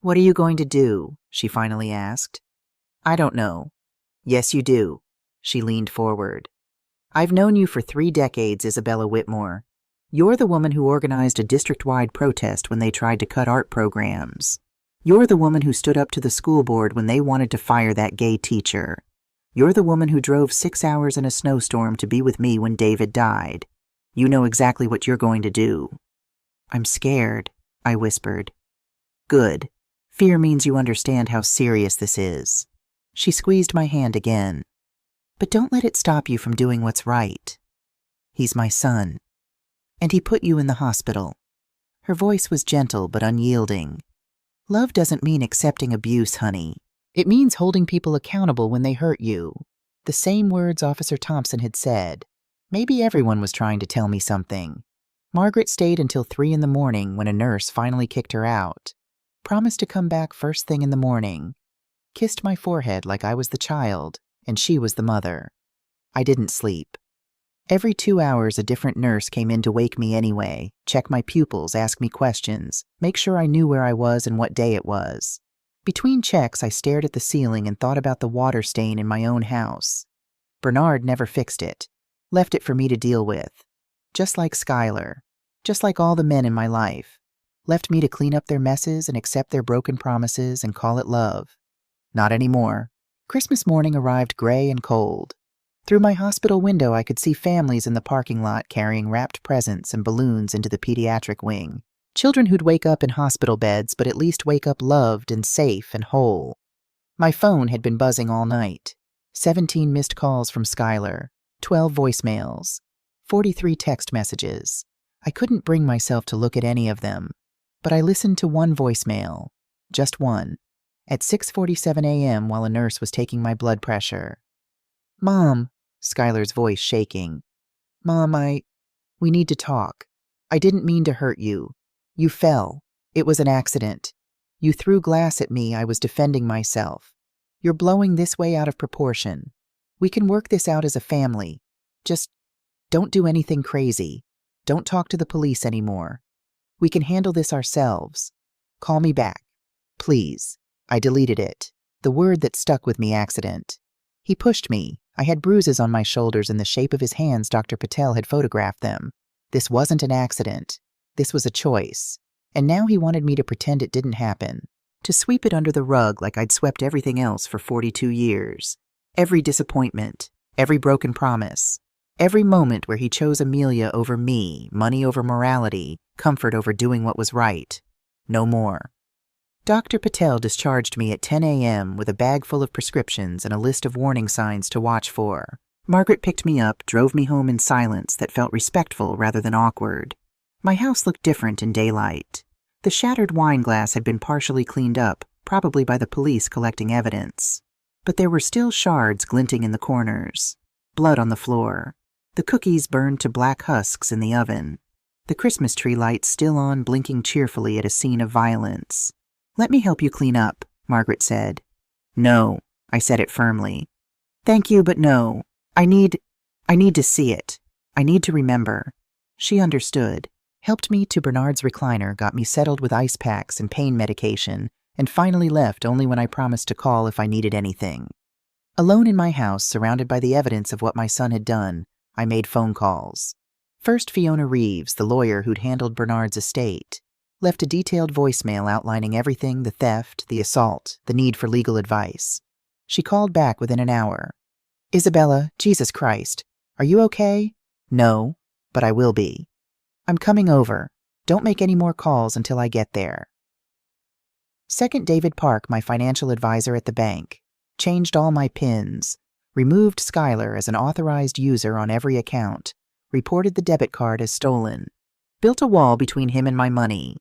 "What are you going to do?" she finally asked. "I don't know." "Yes, you do." She leaned forward. "I've known you for 3 decades, Isabella Whitmore. You're the woman who organized a district-wide protest when they tried to cut art programs. You're the woman who stood up to the school board when they wanted to fire that gay teacher. You're the woman who drove 6 hours in a snowstorm to be with me when David died. You know exactly what you're going to do." "I'm scared," I whispered. "Good. Fear means you understand how serious this is." She squeezed my hand again. "But don't let it stop you from doing what's right. He's my son. And he put you in the hospital." Her voice was gentle but unyielding. "Love doesn't mean accepting abuse, honey. It means holding people accountable when they hurt you." The same words Officer Thompson had said. Maybe everyone was trying to tell me something. Margaret stayed until 3 in the morning when a nurse finally kicked her out. Promised to come back first thing in the morning. Kissed my forehead like I was the child, and she was the mother. I didn't sleep. Every 2 hours a different nurse came in to wake me anyway, check my pupils, ask me questions, make sure I knew where I was and what day it was. Between checks, I stared at the ceiling and thought about the water stain in my own house. Bernard never fixed it. Left it for me to deal with. Just like Skylar. Just like all the men in my life. Left me to clean up their messes and accept their broken promises and call it love. Not anymore. Christmas morning arrived gray and cold. Through my hospital window, I could see families in the parking lot carrying wrapped presents and balloons into the pediatric wing. Children who'd wake up in hospital beds, but at least wake up loved and safe and whole. My phone had been buzzing all night. 17 missed calls from Skylar, 12 voicemails, 43 text messages. I couldn't bring myself to look at any of them, but I listened to one voicemail, just one, at 6:47 a.m. while a nurse was taking my blood pressure. "Mom," Skylar's voice shaking. "Mom, we need to talk. I didn't mean to hurt you. You fell. It was an accident. You threw glass at me. I was defending myself. You're blowing this way out of proportion. We can work this out as a family. Just don't do anything crazy. Don't talk to the police anymore. We can handle this ourselves. Call me back. Please." I deleted it. The word that stuck with me, accident. He pushed me. I had bruises on my shoulders in the shape of his hands. Dr. Patel had photographed them. This wasn't an accident. This was a choice. And now he wanted me to pretend it didn't happen. To sweep it under the rug like I'd swept everything else for 42 years. Every disappointment. Every broken promise. Every moment where he chose Amelia over me, money over morality, comfort over doing what was right. No more. Dr. Patel discharged me at 10 a.m. with a bag full of prescriptions and a list of warning signs to watch for. Margaret picked me up, drove me home in silence that felt respectful rather than awkward. My house looked different in daylight. The shattered wine glass had been partially cleaned up, probably by the police collecting evidence. But there were still shards glinting in the corners. Blood on the floor. The cookies burned to black husks in the oven. The Christmas tree lights still on, blinking cheerfully at a scene of violence. "Let me help you clean up," Margaret said. "No," I said it firmly. "Thank you, but no. I need to see it. I need to remember." She understood, helped me to Bernard's recliner, got me settled with ice packs and pain medication, and finally left only when I promised to call if I needed anything. Alone in my house, surrounded by the evidence of what my son had done, I made phone calls. First, Fiona Reeves, the lawyer who'd handled Bernard's estate. Left a detailed voicemail outlining everything, the theft, the assault, the need for legal advice. She called back within an hour. "Isabella, Jesus Christ, are you okay?" "No, but I will be. I'm coming over. Don't make any more calls until I get there." Second, David Park, my financial advisor at the bank. Changed all my PINs. Removed Skylar as an authorized user on every account. Reported the debit card as stolen. Built a wall between him and my money.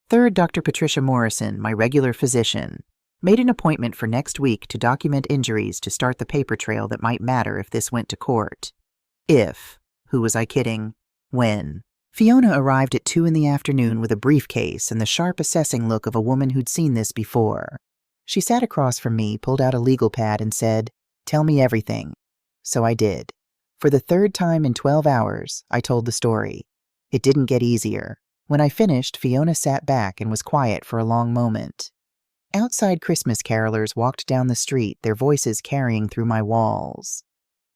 Third, Dr. Patricia Morrison, my regular physician. Made an appointment for next week to document injuries to start the paper trail that might matter if this went to court. If. Who was I kidding? When. Fiona arrived at 2 in the afternoon with a briefcase and the sharp assessing look of a woman who'd seen this before. She sat across from me, pulled out a legal pad and said, "Tell me everything." So I did. For the third time in 12 hours, I told the story. It didn't get easier. When I finished, Fiona sat back and was quiet for a long moment. Outside Christmas carolers walked down the street, their voices carrying through my walls.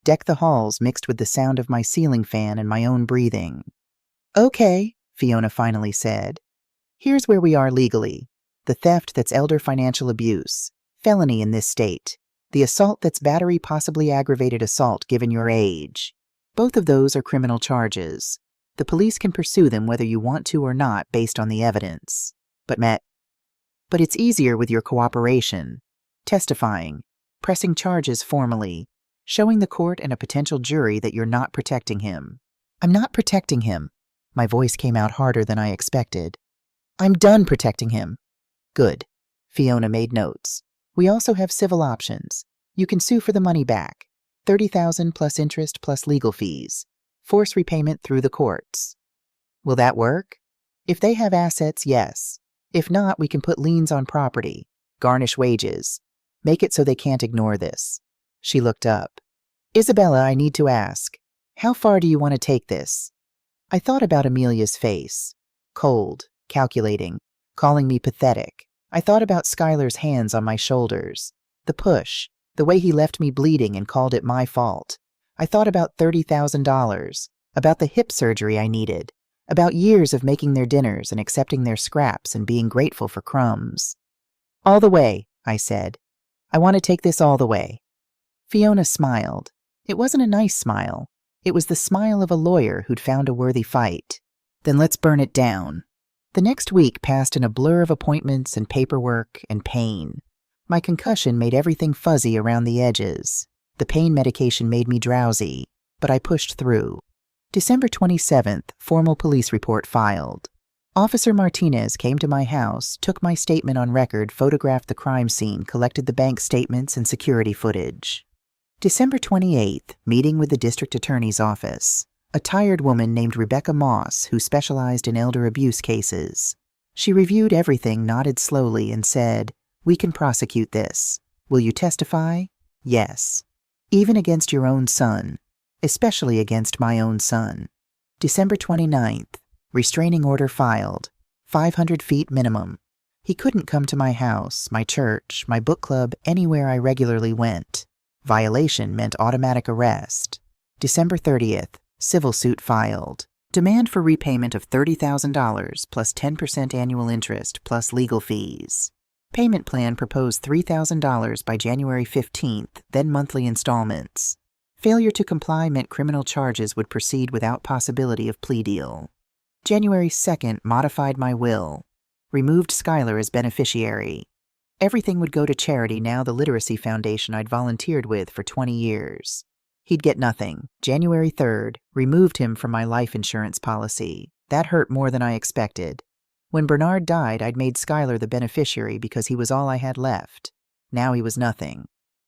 Deck the halls mixed with the sound of my ceiling fan and my own breathing. "Okay," Fiona finally said. "Here's where we are legally. The theft that's elder financial abuse. Felony in this state. The assault that's battery, possibly aggravated assault given your age. Both of those are criminal charges. The police can pursue them whether you want to or not based on the evidence. But it's easier with your cooperation. Testifying. Pressing charges formally. Showing the court and a potential jury that you're not protecting him. I'm not protecting him. My voice came out harder than I expected. I'm done protecting him. Good. Fiona made notes. We also have civil options. You can sue for the money back. $30,000 plus interest plus legal fees. Force repayment through the courts. Will that work? If they have assets, yes. If not, we can put liens on property. Garnish wages. Make it so they can't ignore this. She looked up. Isabella, I need to ask. How far do you want to take this? I thought about Amelia's face. Cold, calculating, calling me pathetic. I thought about Skylar's hands on my shoulders. The push, the way he left me bleeding and called it my fault. I thought about $30,000, about the hip surgery I needed, about years of making their dinners and accepting their scraps and being grateful for crumbs. All the way, I said. I want to take this all the way. Fiona smiled. It wasn't a nice smile. It was the smile of a lawyer who'd found a worthy fight. Then let's burn it down. The next week passed in a blur of appointments and paperwork and pain. My concussion made everything fuzzy around the edges. The pain medication made me drowsy, but I pushed through. December 27th, formal police report filed. Officer Martinez came to my house, took my statement on record, photographed the crime scene, collected the bank statements and security footage. December 28th, meeting with the district attorney's office. A tired woman named Rebecca Moss, who specialized in elder abuse cases. She reviewed everything, nodded slowly, and said, "We can prosecute this. Will you testify?" "Yes." "Even against your own son. Especially against my own son." December 29th, restraining order filed. 500 feet minimum. He couldn't come to my house, my church, my book club, anywhere I regularly went. Violation meant automatic arrest. December 30th, civil suit filed. Demand for repayment of $30,000 plus 10% annual interest plus legal fees. Payment plan proposed $3,000 by January 15th, then monthly installments. Failure to comply meant criminal charges would proceed without possibility of plea deal. January 2nd, modified my will. Removed Skylar as beneficiary. Everything would go to charity, now the literacy foundation I'd volunteered with for 20 years. He'd get nothing. January 3rd, removed him from my life insurance policy. That hurt more than I expected. When Bernard died, I'd made Skylar the beneficiary because he was all I had left. Now he was nothing.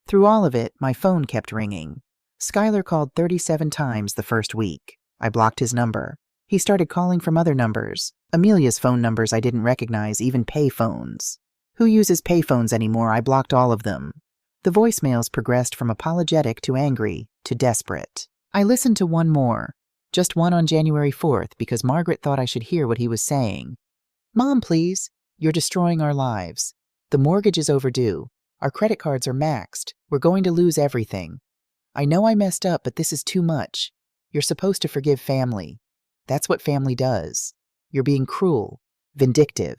Through all of it, my phone kept ringing. Skylar called 37 times the first week. I blocked his number. He started calling from other numbers. Amelia's phone numbers I didn't recognize, even pay phones. Who uses payphones anymore? I blocked all of them. The voicemails progressed from apologetic to angry to desperate. I listened to one more. Just one on January 4th because Margaret thought I should hear what he was saying. "Mom, please. You're destroying our lives. The mortgage is overdue. Our credit cards are maxed. We're going to lose everything. I know I messed up, but this is too much. You're supposed to forgive family. That's what family does. You're being cruel, vindictive.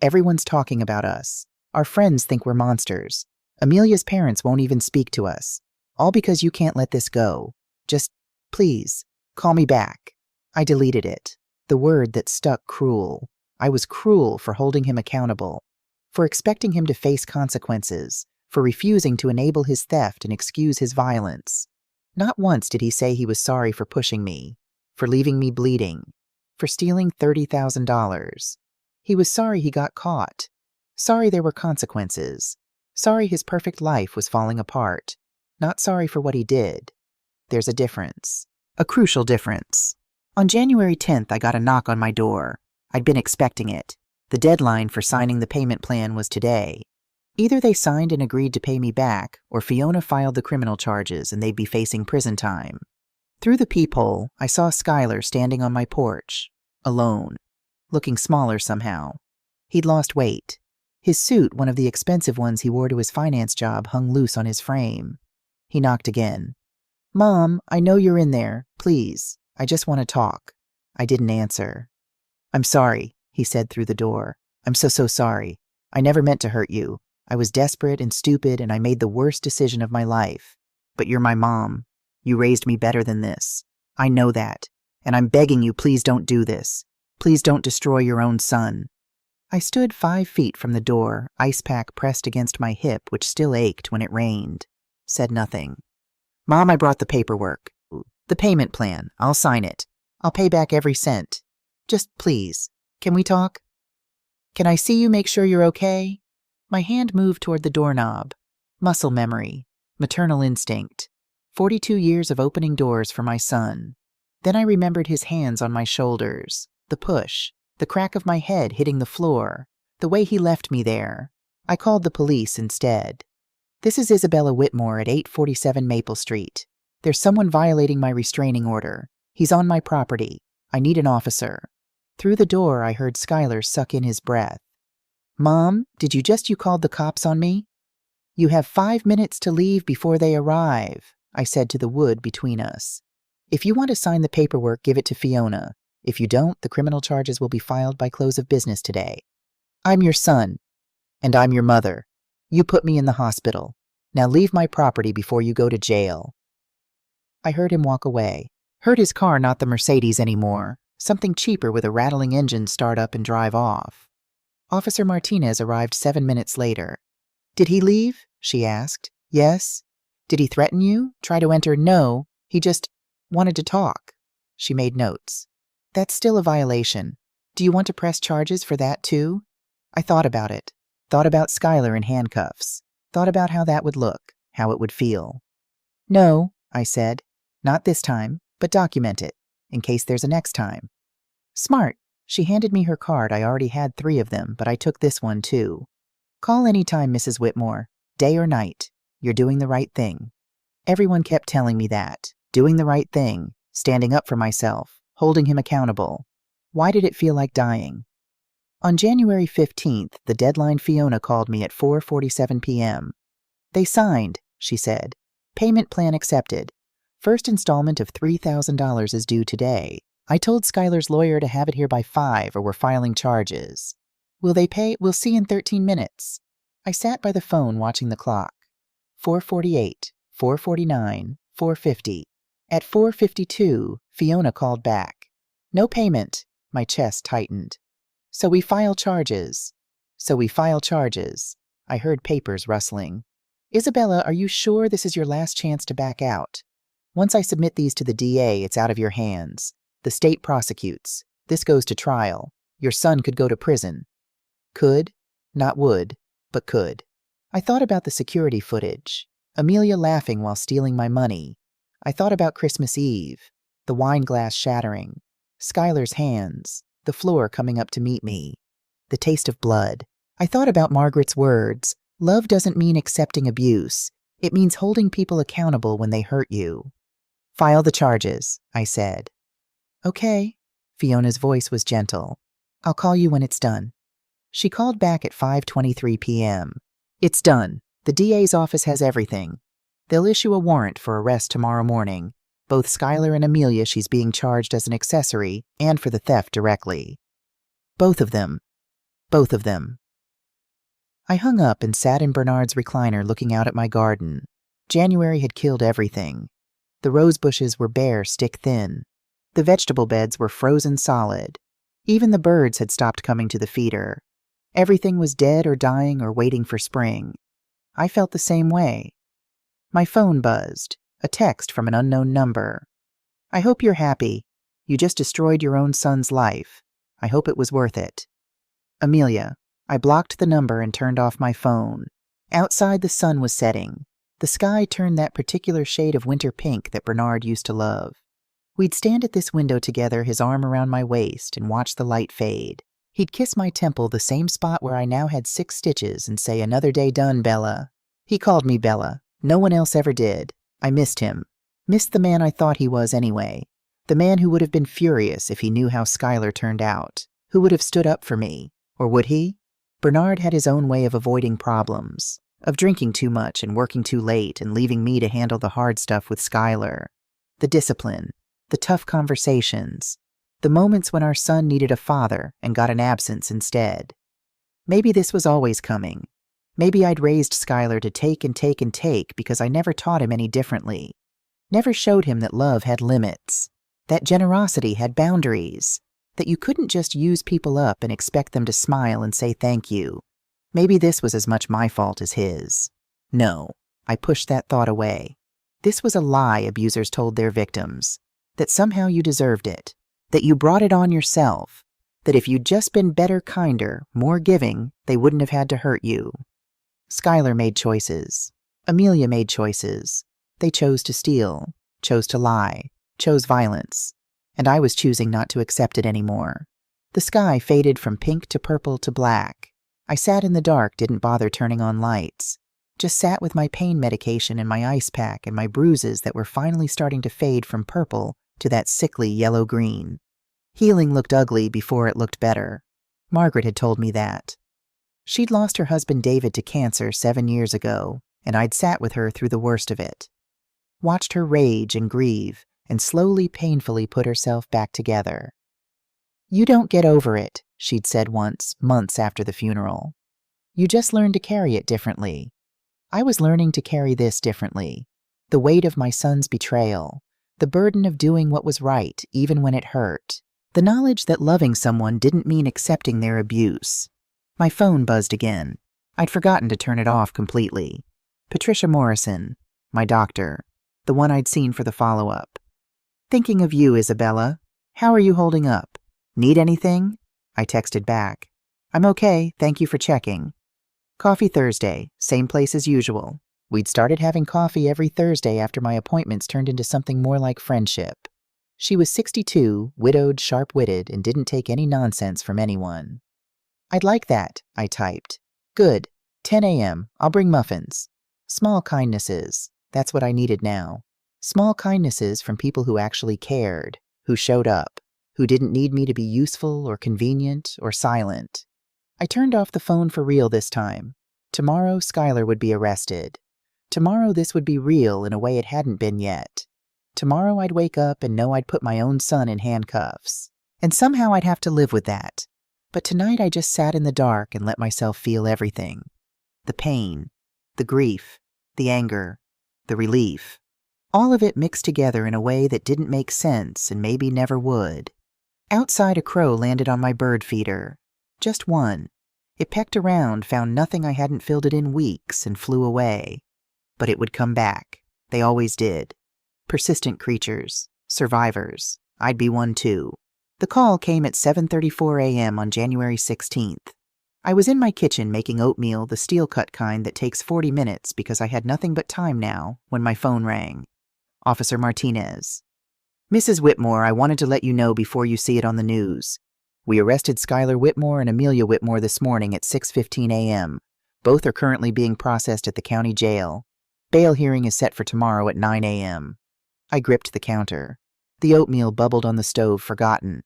Everyone's talking about us. Our friends think we're monsters. Amelia's parents won't even speak to us. All because you can't let this go. Just, please, call me back." I deleted it. The word that stuck, cruel. I was cruel for holding him accountable, for expecting him to face consequences, for refusing to enable his theft and excuse his violence. Not once did he say he was sorry for pushing me, for leaving me bleeding, for stealing $30,000. He was sorry he got caught, sorry there were consequences, sorry his perfect life was falling apart, not sorry for what he did. There's a difference, a crucial difference. On January 10th, I got a knock on my door. I'd been expecting it. The deadline for signing the payment plan was today. Either they signed and agreed to pay me back, or Fiona filed the criminal charges and they'd be facing prison time. Through the peephole, I saw Skylar standing on my porch, alone, looking smaller somehow. He'd lost weight. His suit, one of the expensive ones he wore to his finance job, hung loose on his frame. He knocked again. "Mom, I know you're in there. Please, I just want to talk." I didn't answer. "I'm sorry," he said through the door. "I'm so sorry. I never meant to hurt you. I was desperate and stupid, and I made the worst decision of my life. But you're my mom. You raised me better than this. I know that. And I'm begging you, please don't do this. Please don't destroy your own son." I stood 5 feet from the door, ice pack pressed against my hip, which still ached when it rained. Said nothing. "Mom, I brought the paperwork. The payment plan. I'll sign it. I'll pay back every cent. Just please, can we talk? Can I see you, make sure you're okay?" My hand moved toward the doorknob. Muscle memory. Maternal instinct. 42 years of opening doors for my son. Then I remembered his hands on my shoulders. The push. The crack of my head hitting the floor. The way he left me there. I called the police instead. "This is Isabella Whitmore at 847 Maple Street. There's someone violating my restraining order. He's on my property. I need an officer." Through the door, I heard Skylar suck in his breath. "Mom, did you called the cops on me?" "You have 5 minutes to leave before they arrive," I said to the wood between us. "If you want to sign the paperwork, give it to Fiona. If you don't, the criminal charges will be filed by close of business today. I'm your son, and I'm your mother. You put me in the hospital. Now leave my property before you go to jail." I heard him walk away. Heard his car, not the Mercedes anymore. Something cheaper with a rattling engine, start up and drive off. Officer Martinez arrived 7 minutes later. "Did he leave?" she asked. "Yes." "Did he threaten you? Try to enter?" "No. He just wanted to talk." She made notes. "That's still a violation. Do you want to press charges for that too?" I thought about it. Thought about Skylar in handcuffs. Thought about how that would look, how it would feel. "No," I said. "Not this time, but document it, in case there's a next time." Smart. She handed me her card. I already had 3 of them, but I took this one too. "Call any time, Mrs. Whitmore. Day or night. You're doing the right thing." Everyone kept telling me that. Doing the right thing. Standing up for myself. Holding him accountable. Why did it feel like dying? On January 15th, the deadline, Fiona called me at 4:47 p.m. "They signed," she said. "Payment plan accepted. First installment of $3,000 is due today. I told Skylar's lawyer to have it here by 5 or we're filing charges. Will they pay? We'll see in 13 minutes. I sat by the phone watching the clock. 4:48, 4:49, 4:50. At 4:52, Fiona called back. "No payment." My chest tightened. "So we file charges." "So we file charges." I heard papers rustling. "Isabella, are you sure this is your last chance to back out? Once I submit these to the DA, it's out of your hands. The state prosecutes. This goes to trial. Your son could go to prison." Could, not would, but could. I thought about the security footage. Amelia laughing while stealing my money. I thought about Christmas Eve. The wine glass shattering. Skylar's hands. The floor coming up to meet me. The taste of blood. I thought about Margaret's words. Love doesn't mean accepting abuse. It means holding people accountable when they hurt you. "File the charges," I said. "Okay." Fiona's voice was gentle. "I'll call you when it's done." She called back at 5:23 p.m. "It's done. The DA's office has everything. They'll issue a warrant for arrest tomorrow morning. Both Skylar and Amelia, she's being charged as an accessory, and for the theft directly. Both of them. Both of them." I hung up and sat in Bernard's recliner looking out at my garden. January had killed everything. The rose bushes were bare, stick-thin. The vegetable beds were frozen solid. Even the birds had stopped coming to the feeder. Everything was dead or dying or waiting for spring. I felt the same way. My phone buzzed. A text from an unknown number. "I hope you're happy. You just destroyed your own son's life. I hope it was worth it. Amelia." I blocked the number and turned off my phone. Outside, the sun was setting. The sky turned that particular shade of winter pink that Bernard used to love. We'd stand at this window together, his arm around my waist, and watch the light fade. He'd kiss my temple, the same spot where I now had 6 stitches, and say, "Another day done, Bella." He called me Bella. No one else ever did. I missed him. Missed the man I thought he was anyway. The man who would have been furious if he knew how Skylar turned out. Who would have stood up for me. Or would he? Bernard had his own way of avoiding problems. Of drinking too much and working too late and leaving me to handle the hard stuff with Skylar. The discipline. The tough conversations. The moments when our son needed a father and got an absence instead. Maybe this was always coming. Maybe I'd raised Skylar to take and take and take because I never taught him any differently. Never showed him that love had limits, that generosity had boundaries, that you couldn't just use people up and expect them to smile and say thank you. Maybe this was as much my fault as his. No, I pushed that thought away. This was a lie abusers told their victims, that somehow you deserved it, that you brought it on yourself, that if you'd just been better, kinder, more giving, they wouldn't have had to hurt you. Skylar made choices. Amelia made choices. They chose to steal, chose to lie, chose violence, and I was choosing not to accept it anymore. The sky faded from pink to purple to black. I sat in the dark, didn't bother turning on lights. Just sat with my pain medication and my ice pack and my bruises that were finally starting to fade from purple to that sickly yellow-green. Healing looked ugly before it looked better. Margaret had told me that. She'd lost her husband David to cancer 7 years ago, and I'd sat with her through the worst of it. Watched her rage and grieve, and slowly, painfully put herself back together. "You don't get over it," she'd said once, months after the funeral. "You just learn to carry it differently." I was learning to carry this differently. The weight of my son's betrayal, the burden of doing what was right even when it hurt, the knowledge that loving someone didn't mean accepting their abuse. My phone buzzed again. I'd forgotten to turn it off completely. Patricia Morrison, my doctor, the one I'd seen for the follow-up. "Thinking of you, Isabella. How are you holding up? Need anything?" I texted back. "I'm okay, thank you for checking." Coffee Thursday, same place as usual. We'd started having coffee every Thursday after my appointments turned into something more like friendship. She was 62, widowed, sharp-witted, and didn't take any nonsense from anyone. "I'd like that," I typed. "Good. 10 a.m. I'll bring muffins." Small kindnesses. That's what I needed now. Small kindnesses from people who actually cared, who showed up, who didn't need me to be useful or convenient or silent. I turned off the phone for real this time. Tomorrow, Skylar would be arrested. Tomorrow, this would be real in a way it hadn't been yet. Tomorrow, I'd wake up and know I'd put my own son in handcuffs. And somehow I'd have to live with that. But tonight, I just sat in the dark and let myself feel everything. The pain, the grief, the anger, the relief. All of it mixed together in a way that didn't make sense and maybe never would. Outside, a crow landed on my bird feeder. Just one. It pecked around, found nothing I hadn't filled it in weeks, and flew away. But it would come back. They always did. Persistent creatures. Survivors. I'd be one too. The call came at 7:34 a.m. on January 16th. I was in my kitchen making oatmeal, the steel-cut kind that takes 40 minutes because I had nothing but time now, when my phone rang. Officer Martinez. "Mrs. Whitmore, I wanted to let you know before you see it on the news. We arrested Skylar Whitmore and Amelia Whitmore this morning at 6:15 a.m. Both are currently being processed at the county jail. Bail hearing is set for tomorrow at 9 a.m. I gripped the counter. The oatmeal bubbled on the stove, forgotten.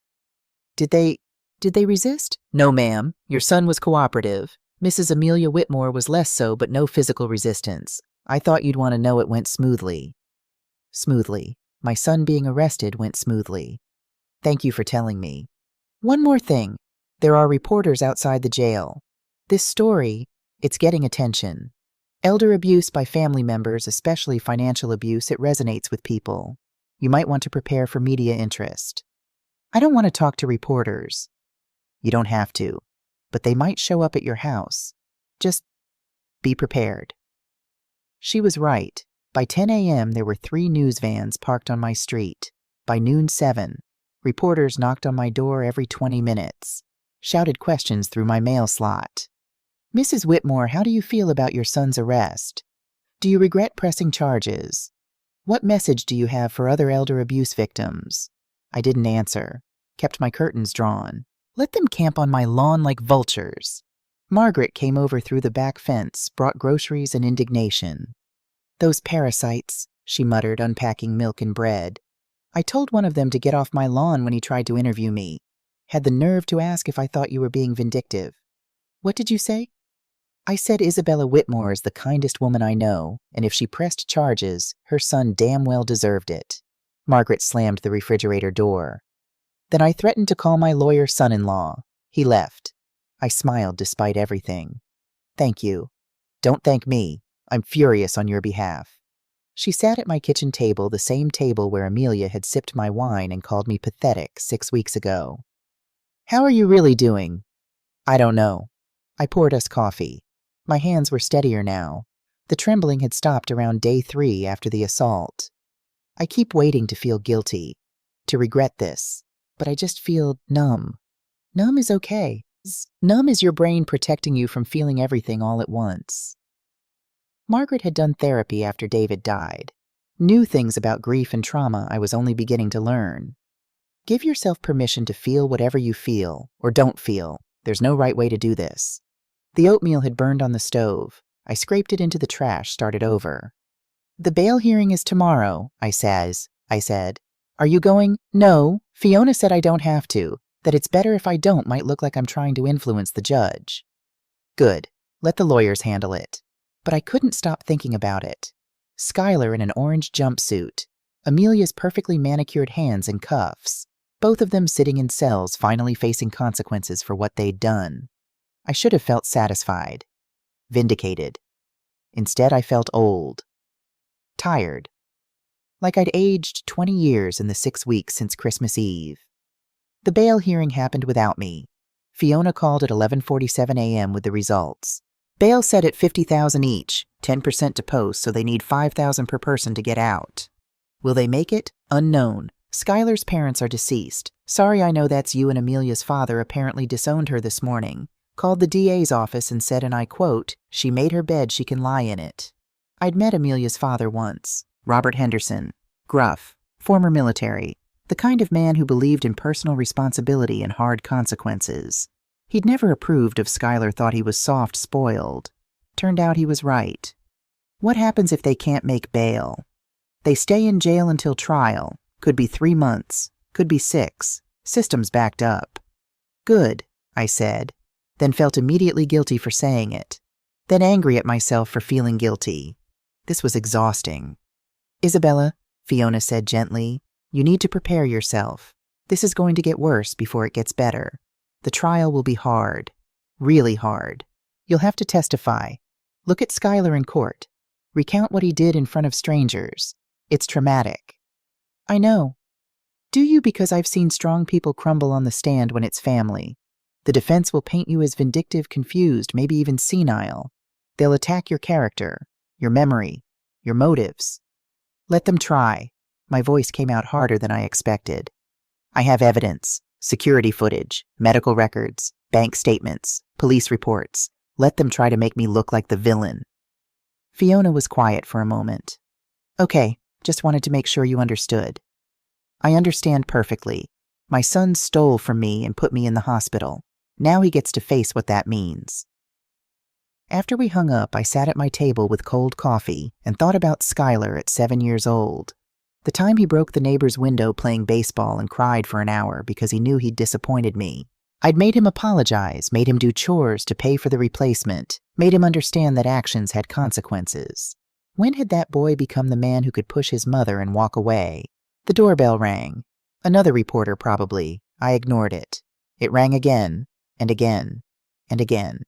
Did they resist?" "No, ma'am. Your son was cooperative. Mrs. Amelia Whitmore was less so, but no physical resistance. I thought you'd want to know it went smoothly." Smoothly. My son being arrested went smoothly. Thank you for telling me. One more thing. There are reporters outside the jail. This story, it's getting attention. Elder abuse by family members, especially financial abuse, it resonates with people. You might want to prepare for media interest. I don't want to talk to reporters. You don't have to, but they might show up at your house. Just be prepared. She was right. By 10 a.m., there were 3 news vans parked on my street. By noon 7, reporters knocked on my door every 20 minutes, shouted questions through my mail slot. "Mrs. Whitmore, how do you feel about your son's arrest? Do you regret pressing charges? What message do you have for other elder abuse victims?" I didn't answer, kept my curtains drawn. Let them camp on my lawn like vultures. Margaret came over through the back fence, brought groceries and indignation. "Those parasites," she muttered, unpacking milk and bread. "I told one of them to get off my lawn when he tried to interview me. Had the nerve to ask if I thought you were being vindictive." "What did you say?" "I said Isabella Whitmore is the kindest woman I know, and if she pressed charges, her son damn well deserved it." Margaret slammed the refrigerator door. "Then I threatened to call my lawyer son-in-law." He left. I smiled despite everything. Thank you. Don't thank me. I'm furious on your behalf. She sat at my kitchen table, the same table where Amelia had sipped my wine and called me pathetic 6 weeks ago. How are you really doing? I don't know. I poured us coffee. My hands were steadier now. The trembling had stopped around day 3 after the assault. I keep waiting to feel guilty, to regret this, but I just feel numb. Numb is okay. Numb is your brain protecting you from feeling everything all at once. Margaret had done therapy after David died. New things about grief and trauma I was only beginning to learn. Give yourself permission to feel whatever you feel, or don't feel. There's no right way to do this. The oatmeal had burned on the stove. I scraped it into the trash, started over. The bail hearing is tomorrow, I said. Are you going? No. Fiona said I don't have to, that it's better if I don't might look like I'm trying to influence the judge. Good. Let the lawyers handle it. But I couldn't stop thinking about it. Skylar in an orange jumpsuit. Amelia's perfectly manicured hands in cuffs. Both of them sitting in cells, finally facing consequences for what they'd done. I should have felt satisfied. Vindicated. Instead, I felt old. Tired. Like I'd aged 20 years in the 6 weeks since Christmas Eve. The bail hearing happened without me. Fiona called at 11:47 a.m. with the results. Bail set at $50,000 each, 10% to post, so they need $5,000 per person to get out. Will they make it? Unknown. Skylar's parents are deceased. Sorry, I know that's you, and Amelia's father apparently disowned her this morning. Called the DA's office and said, and I quote, she made her bed, she can lie in it. I'd met Amelia's father once, Robert Henderson. Gruff, former military, the kind of man who believed in personal responsibility and hard consequences. He'd never approved of Skylar, thought he was soft-spoiled. Turned out he was right. What happens if they can't make bail? They stay in jail until trial. Could be 3 months. Could be 6. System's backed up. Good, I said, then felt immediately guilty for saying it. Then angry at myself for feeling guilty. This was exhausting. Isabella, Fiona said gently, you need to prepare yourself. This is going to get worse before it gets better. The trial will be hard. Really hard. You'll have to testify. Look at Skylar in court. Recount what he did in front of strangers. It's traumatic. I know. Do you? Because I've seen strong people crumble on the stand when it's family. The defense will paint you as vindictive, confused, maybe even senile. They'll attack your character, your memory, your motives. Let them try. My voice came out harder than I expected. I have evidence. Security footage, medical records, bank statements, police reports. Let them try to make me look like the villain. Fiona was quiet for a moment. Okay, just wanted to make sure you understood. I understand perfectly. My son stole from me and put me in the hospital. Now he gets to face what that means. After we hung up, I sat at my table with cold coffee and thought about Skylar at 7 years old. The time he broke the neighbor's window playing baseball and cried for an hour because he knew he'd disappointed me. I'd made him apologize, made him do chores to pay for the replacement, made him understand that actions had consequences. When had that boy become the man who could push his mother and walk away? The doorbell rang. Another reporter, probably. I ignored it. It rang again, and again, and again.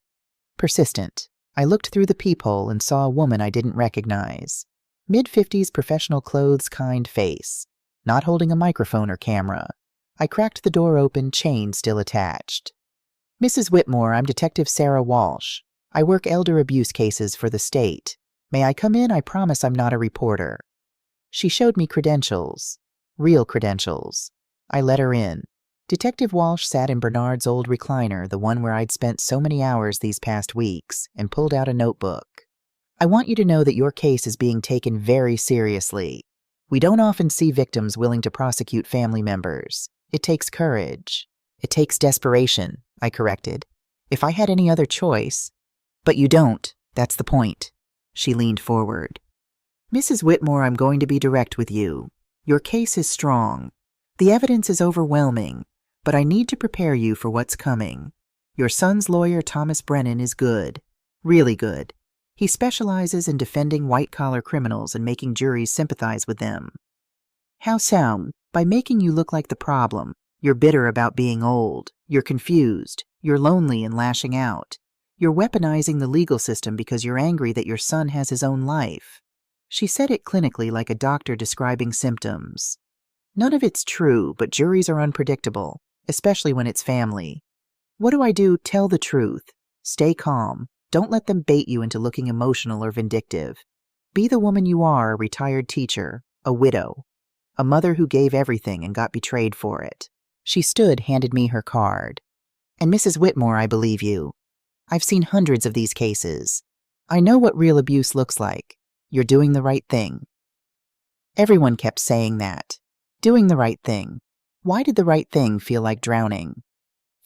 Persistent. I looked through the peephole and saw a woman I didn't recognize. Mid-50s professional clothes, kind face. Not holding a microphone or camera. I cracked the door open, chain still attached. Mrs. Whitmore, I'm Detective Sarah Walsh. I work elder abuse cases for the state. May I come in? I promise I'm not a reporter. She showed me credentials. Real credentials. I let her in. Detective Walsh sat in Bernard's old recliner, the one where I'd spent so many hours these past weeks, and pulled out a notebook. I want you to know that your case is being taken very seriously. We don't often see victims willing to prosecute family members. It takes courage. It takes desperation, I corrected. If I had any other choice. But you don't. That's the point. She leaned forward. Mrs. Whitmore, I'm going to be direct with you. Your case is strong. The evidence is overwhelming, but I need to prepare you for what's coming. Your son's lawyer, Thomas Brennan, is good. Really good. He specializes in defending white-collar criminals and making juries sympathize with them. How sound? By making you look like the problem. You're bitter about being old. You're confused. You're lonely and lashing out. You're weaponizing the legal system because you're angry that your son has his own life. She said it clinically like a doctor describing symptoms. None of it's true, but juries are unpredictable, especially when it's family. What do I do? Tell the truth. Stay calm. Don't let them bait you into looking emotional or vindictive. Be the woman you are, a retired teacher, a widow, a mother who gave everything and got betrayed for it. She stood, handed me her card. And Mrs. Whitmore, I believe you. I've seen hundreds of these cases. I know what real abuse looks like. You're doing the right thing. Everyone kept saying that. Doing the right thing. Why did the right thing feel like drowning?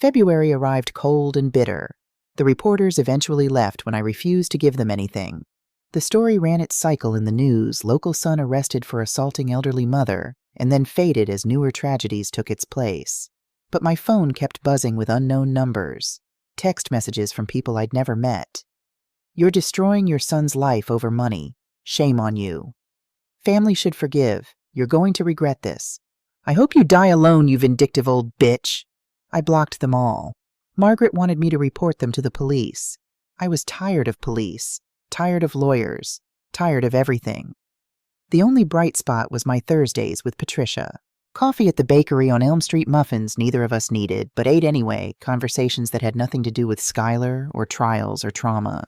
February arrived cold and bitter. The reporters eventually left when I refused to give them anything. The story ran its cycle in the news, local son arrested for assaulting elderly mother, and then faded as newer tragedies took its place. But my phone kept buzzing with unknown numbers, text messages from people I'd never met. You're destroying your son's life over money. Shame on you. Family should forgive. You're going to regret this. I hope you die alone, you vindictive old bitch. I blocked them all. Margaret wanted me to report them to the police. I was tired of police, tired of lawyers, tired of everything. The only bright spot was my Thursdays with Patricia. Coffee at the bakery on Elm Street, muffins neither of us needed, but ate anyway, conversations that had nothing to do with Skylar or trials or trauma.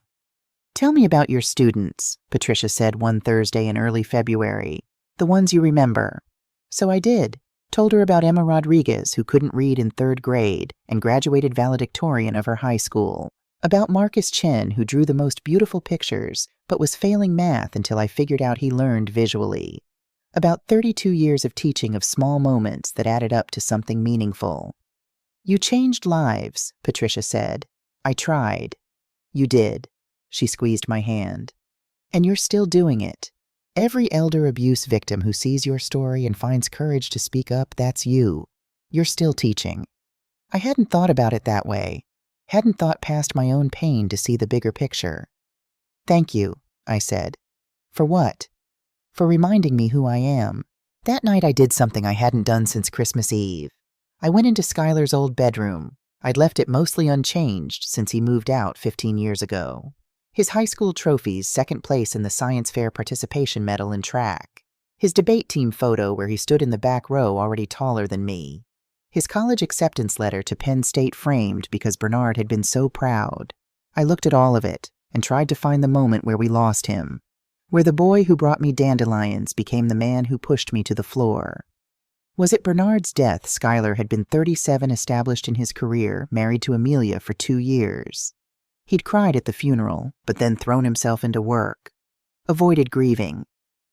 Tell me about your students, Patricia said one Thursday in early February. The ones you remember. So I did. Told her about Emma Rodriguez, who couldn't read in 3rd grade and graduated valedictorian of her high school. About Marcus Chen, who drew the most beautiful pictures, but was failing math until I figured out he learned visually. About 32 years of teaching of small moments that added up to something meaningful. You changed lives, Patricia said. I tried. You did. She squeezed my hand. And you're still doing it. Every elder abuse victim who sees your story and finds courage to speak up, that's you. You're still teaching. I hadn't thought about it that way. Hadn't thought past my own pain to see the bigger picture. Thank you, I said. For what? For reminding me who I am. That night I did something I hadn't done since Christmas Eve. I went into Skylar's old bedroom. I'd left it mostly unchanged since he moved out 15 years ago. His high school trophies, 2nd place in the science fair participation medal in track. His debate team photo where he stood in the back row already taller than me. His college acceptance letter to Penn State framed because Bernard had been so proud. I looked at all of it and tried to find the moment where we lost him. Where the boy who brought me dandelions became the man who pushed me to the floor. Was it Bernard's death Skylar had been 37, established in his career, married to Amelia for 2 years. He'd cried at the funeral, but then thrown himself into work. Avoided grieving.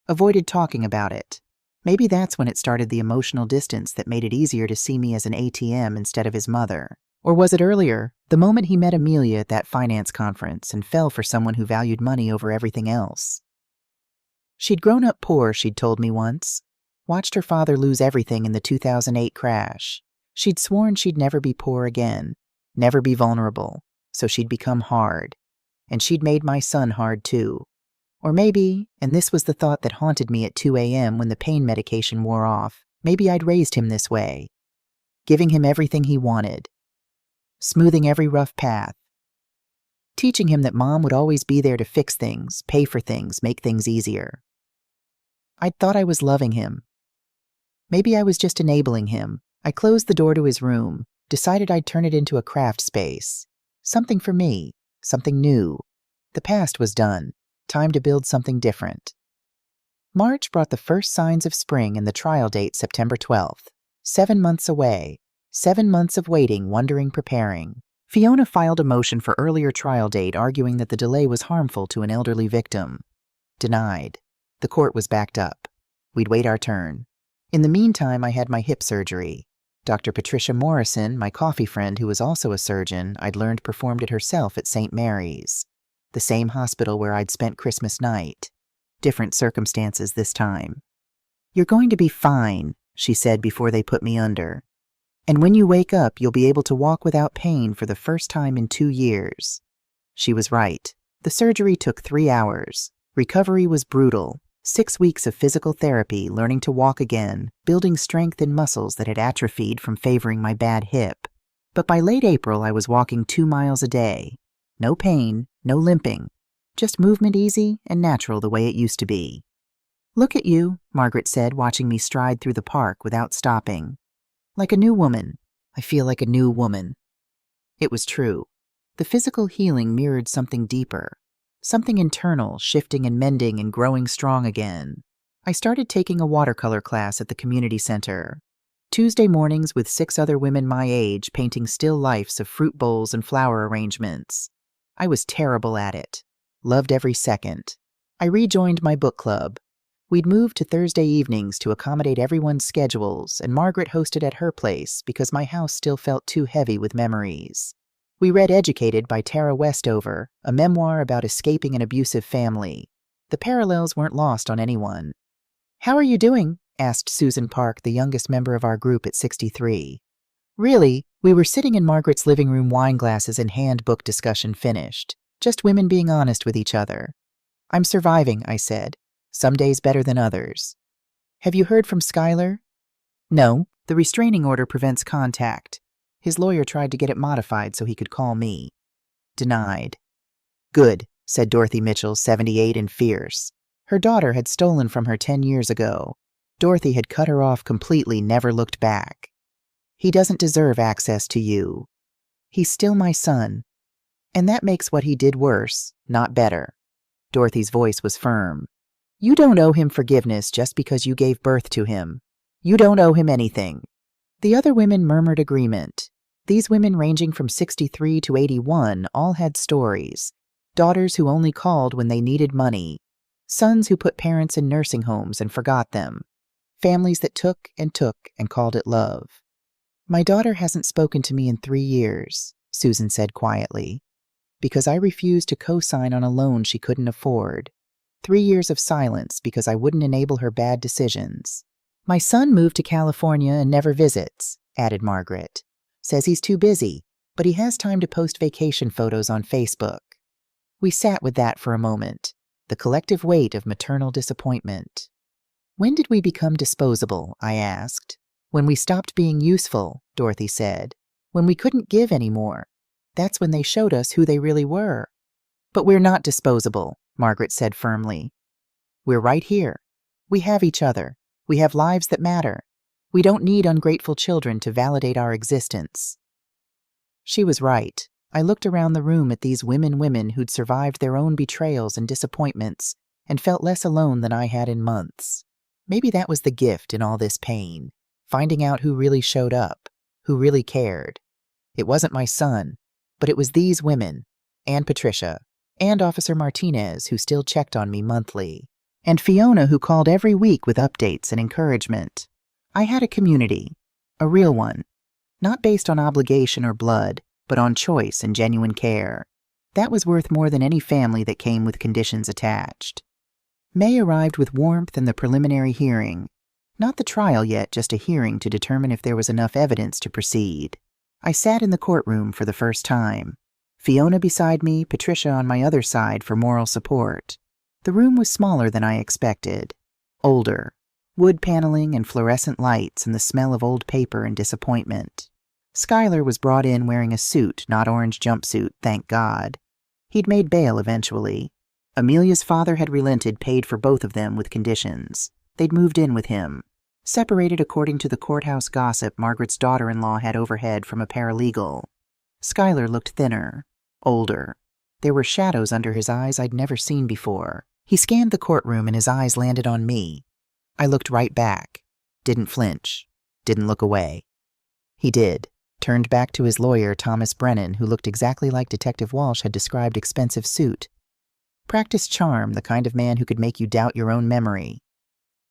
Avoided talking about it. Maybe that's when it started the emotional distance that made it easier to see me as an ATM instead of his mother. Or was it earlier, the moment he met Amelia at that finance conference and fell for someone who valued money over everything else? She'd grown up poor, she'd told me once. Watched her father lose everything in the 2008 crash. She'd sworn she'd never be poor again, never be vulnerable. So she'd become hard. And she'd made my son hard too. Or maybe, and this was the thought that haunted me at 2 a.m. when the pain medication wore off, maybe I'd raised him this way. Giving him everything he wanted. Smoothing every rough path. Teaching him that mom would always be there to fix things, pay for things, make things easier. I'd thought I was loving him. Maybe I was just enabling him. I closed the door to his room, decided I'd turn it into a craft space. Something for me, something new. The past was done. Time to build something different. March brought the first signs of spring and the trial date September 12th. 7 months away. 7 months of waiting, wondering, preparing. Fiona filed a motion for earlier trial date, arguing that the delay was harmful to an elderly victim. Denied. The court was backed up. We'd wait our turn. In the meantime, I had my hip surgery. Dr. Patricia Morrison, my coffee friend who was also a surgeon, I'd learned performed it herself at St. Mary's, the same hospital where I'd spent Christmas night. Different circumstances this time. You're going to be fine, she said before they put me under. And when you wake up, you'll be able to walk without pain for the first time in 2 years. She was right. The surgery took 3 hours. Recovery was brutal. 6 weeks of physical therapy, learning to walk again, building strength in muscles that had atrophied from favoring my bad hip. But by late April, I was walking 2 miles a day. No pain, no limping, just movement easy and natural the way it used to be. "Look at you," Margaret said, watching me stride through the park without stopping. "Like a new woman. I feel like a new woman." It was true. The physical healing mirrored something deeper, something internal, shifting and mending and growing strong again. I started taking a watercolor class at the community center. Tuesday mornings with 6 other women my age painting still lifes of fruit bowls and flower arrangements. I was terrible at it. Loved every second. I rejoined my book club. We'd moved to Thursday evenings to accommodate everyone's schedules, and Margaret hosted at her place because my house still felt too heavy with memories. We read Educated by Tara Westover, a memoir about escaping an abusive family. The parallels weren't lost on anyone. "How are you doing?" asked Susan Park, the youngest member of our group at 63. Really, we were sitting in Margaret's living room, wine glasses in hand, book discussion finished. Just women being honest with each other. "I'm surviving," I said. "Some days better than others." "Have you heard from Skylar?" "No, the restraining order prevents contact. His lawyer tried to get it modified so he could call me." "Denied." "Good," said Dorothy Mitchell, 78 and fierce. Her daughter had stolen from her 10 years ago. Dorothy had cut her off completely, never looked back. "He doesn't deserve access to you. He's still my son. And that makes what he did worse, not better." Dorothy's voice was firm. "You don't owe him forgiveness just because you gave birth to him. You don't owe him anything." The other women murmured agreement. These women, ranging from 63 to 81, all had stories. Daughters who only called when they needed money. Sons who put parents in nursing homes and forgot them. Families that took and called it love. "My daughter hasn't spoken to me in 3 years, Susan said quietly, because I refused to co-sign on a loan she couldn't afford. 3 years of silence because I wouldn't enable her bad decisions. My son moved to California and never visits," added Margaret. "Says he's too busy, but he has time to post vacation photos on Facebook." We sat with that for a moment, the collective weight of maternal disappointment. "When did we become disposable?" I asked. "When we stopped being useful," Dorothy said. "When we couldn't give anymore. That's when they showed us who they really were." "But we're not disposable," Margaret said firmly. "We're right here. We have each other. We have lives that matter. We don't need ungrateful children to validate our existence." She was right. I looked around the room at these women who'd survived their own betrayals and disappointments and felt less alone than I had in months. Maybe that was the gift in all this pain, finding out who really showed up, who really cared. It wasn't my son, but it was these women, and Patricia, and Officer Martinez, who still checked on me monthly, and Fiona, who called every week with updates and encouragement. I had a community, a real one, not based on obligation or blood, but on choice and genuine care. That was worth more than any family that came with conditions attached. May arrived with warmth and the preliminary hearing. Not the trial yet, just a hearing to determine if there was enough evidence to proceed. I sat in the courtroom for the first time. Fiona beside me, Patricia on my other side for moral support. The room was smaller than I expected. Older. Wood paneling and fluorescent lights and the smell of old paper and disappointment. Skylar was brought in wearing a suit, not orange jumpsuit, thank God. He'd made bail eventually. Amelia's father had relented, paid for both of them with conditions. They'd moved in with him. Separated according to the courthouse gossip Margaret's daughter-in-law had overhead from a paralegal. Skylar looked thinner, older. There were shadows under his eyes I'd never seen before. He scanned the courtroom and his eyes landed on me. I looked right back. Didn't flinch. Didn't look away. He did. Turned back to his lawyer, Thomas Brennan, who looked exactly like Detective Walsh had described expensive suit. Practiced charm, the kind of man who could make you doubt your own memory.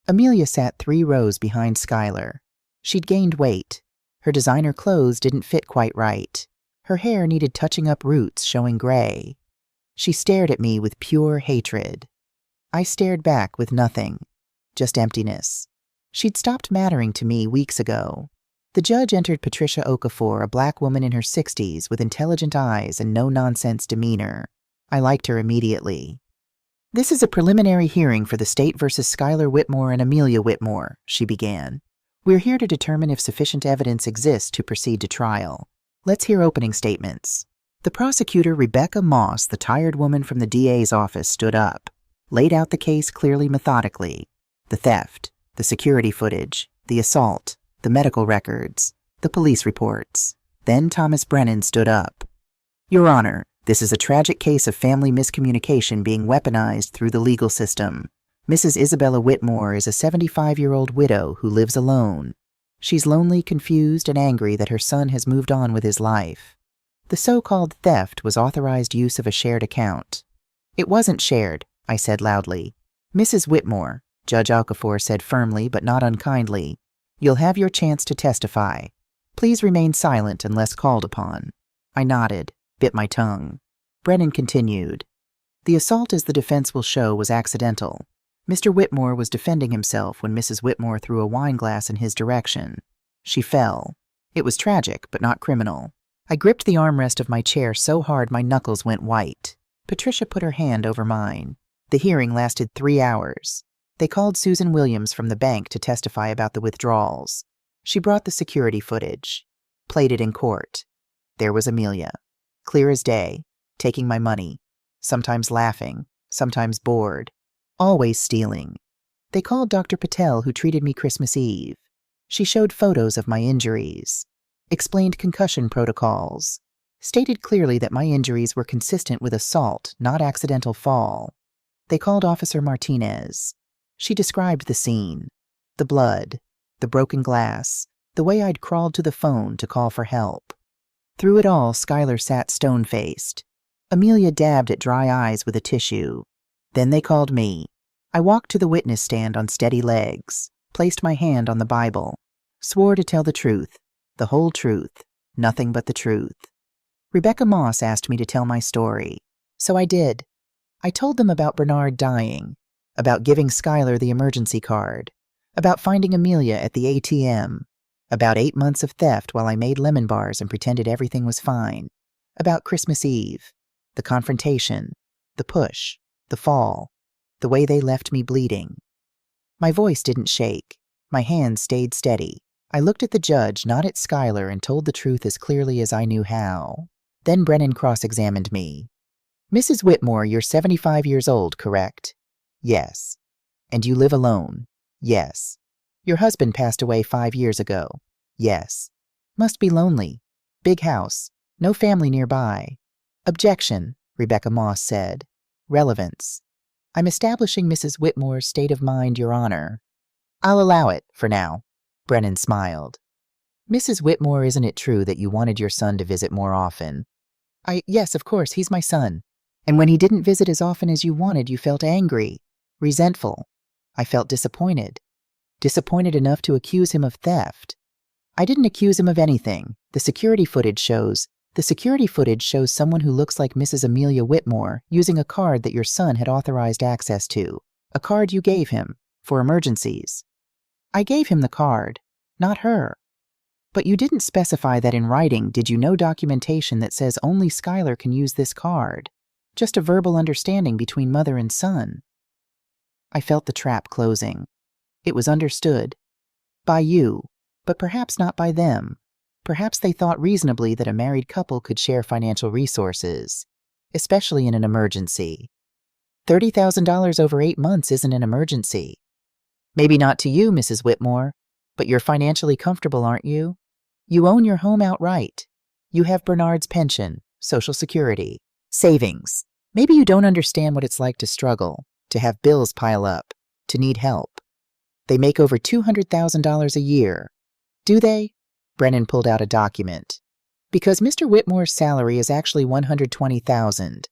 Amelia sat 3 rows behind Skylar. She'd gained weight. Her designer clothes didn't fit quite right. Her hair needed touching up roots, showing gray. She stared at me with pure hatred. I stared back with nothing. Just emptiness. She'd stopped mattering to me weeks ago. The judge entered Patricia Okafor, a black woman in her 60s with intelligent eyes and no-nonsense demeanor. I liked her immediately. "This is a preliminary hearing for the state versus Skylar Whitmore and Amelia Whitmore," she began. "We're here to determine if sufficient evidence exists to proceed to trial. Let's hear opening statements. The prosecutor, Rebecca Moss, the tired woman from the DA's office, stood up, laid out the case clearly, methodically. The theft, the security footage, the assault, the medical records, the police reports. Then Thomas Brennan stood up. Your Honor, this is a tragic case of family miscommunication being weaponized through the legal system. Mrs. Isabella Whitmore is a 75-year-old widow who lives alone. She's lonely, confused, and angry that her son has moved on with his life. The so-called theft was authorized use of a shared account. It wasn't shared, I said loudly. Mrs. Whitmore, Judge Okafor said firmly but not unkindly, you'll have your chance to testify. Please remain silent unless called upon. I nodded, bit my tongue. Brennan continued. The assault, as the defense will show, was accidental. Mr. Whitmore was defending himself when Mrs. Whitmore threw a wine glass in his direction. She fell. It was tragic, but not criminal. I gripped the armrest of my chair so hard my knuckles went white. Patricia put her hand over mine. The hearing lasted 3 hours. They called Susan Williams from the bank to testify about the withdrawals. She brought the security footage, played it in court. There was Amelia, clear as day, taking my money, sometimes laughing, sometimes bored, always stealing. They called Dr. Patel, who treated me Christmas Eve. She showed photos of my injuries, explained concussion protocols, stated clearly that my injuries were consistent with assault, not accidental fall. They called Officer Martinez. She described the scene, the blood, the broken glass, the way I'd crawled to the phone to call for help. Through it all, Schuyler sat stone-faced. Amelia dabbed at dry eyes with a tissue. Then they called me. I walked to the witness stand on steady legs, placed my hand on the Bible, swore to tell the truth, the whole truth, nothing but the truth. Rebecca Moss asked me to tell my story, so I did. I told them about Bernard dying, about giving Schuyler the emergency card, about finding Amelia at the ATM, about 8 months of theft while I made lemon bars and pretended everything was fine, about Christmas Eve, the confrontation, the push, the fall, the way they left me bleeding. My voice didn't shake. My hands stayed steady. I looked at the judge, not at Schuyler, and told the truth as clearly as I knew how. Then Brennan cross-examined me. Mrs. Whitmore, you're 75 years old, correct? Yes. And you live alone? Yes. Your husband passed away 5 years ago? Yes. Must be lonely. Big house. No family nearby. Objection, Rebecca Moss said. Relevance. I'm establishing Mrs. Whitmore's state of mind, Your Honor. I'll allow it, for now. Brennan smiled. Mrs. Whitmore, isn't it true that you wanted your son to visit more often? Yes, of course, he's my son. And when he didn't visit as often as you wanted, you felt angry, resentful. I felt disappointed. Disappointed enough to accuse him of theft. I didn't accuse him of anything. The security footage shows someone who looks like Mrs. Amelia Whitmore using a card that your son had authorized access to, a card you gave him, for emergencies. I gave him the card, not her. But you didn't specify that in writing. Did you? No documentation that says only Schuyler can use this card. Just a verbal understanding between mother and son. I felt the trap closing. It was understood. By you, but perhaps not by them. Perhaps they thought reasonably that a married couple could share financial resources, especially in an emergency. $30,000 over 8 months isn't an emergency. Maybe not to you, Mrs. Whitmore, but you're financially comfortable, aren't you? You own your home outright. You have Bernard's pension, Social Security, savings. Maybe you don't understand what it's like to struggle, to have bills pile up, to need help. They make over $200,000 a year. Do they? Brennan pulled out a document. Because Mr. Whitmore's salary is actually $120,000,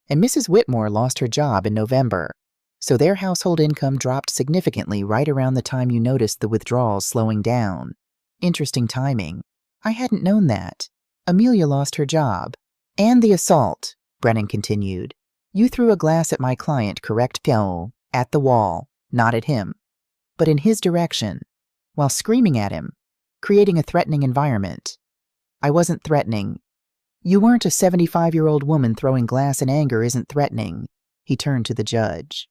and Mrs. Whitmore lost her job in November, so their household income dropped significantly right around the time you noticed the withdrawals slowing down. Interesting timing. I hadn't known that. Amelia lost her job. And the assault, Brennan continued. You threw a glass at my client, correct? No, at the wall, not at him, but in his direction, while screaming at him, creating a threatening environment. I wasn't threatening. You weren't. A 75-year-old woman throwing glass in anger isn't threatening. He turned to the judge.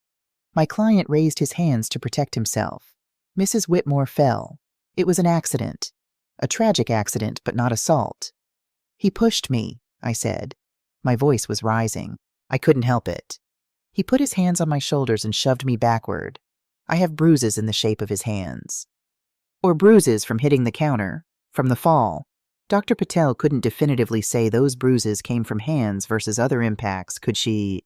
My client raised his hands to protect himself. Mrs. Whitmore fell. It was an accident. A tragic accident, but not assault. He pushed me, I said. My voice was rising. I couldn't help it. He put his hands on my shoulders and shoved me backward. I have bruises in the shape of his hands. Or bruises from hitting the counter, from the fall. Dr. Patel couldn't definitively say those bruises came from hands versus other impacts, could she?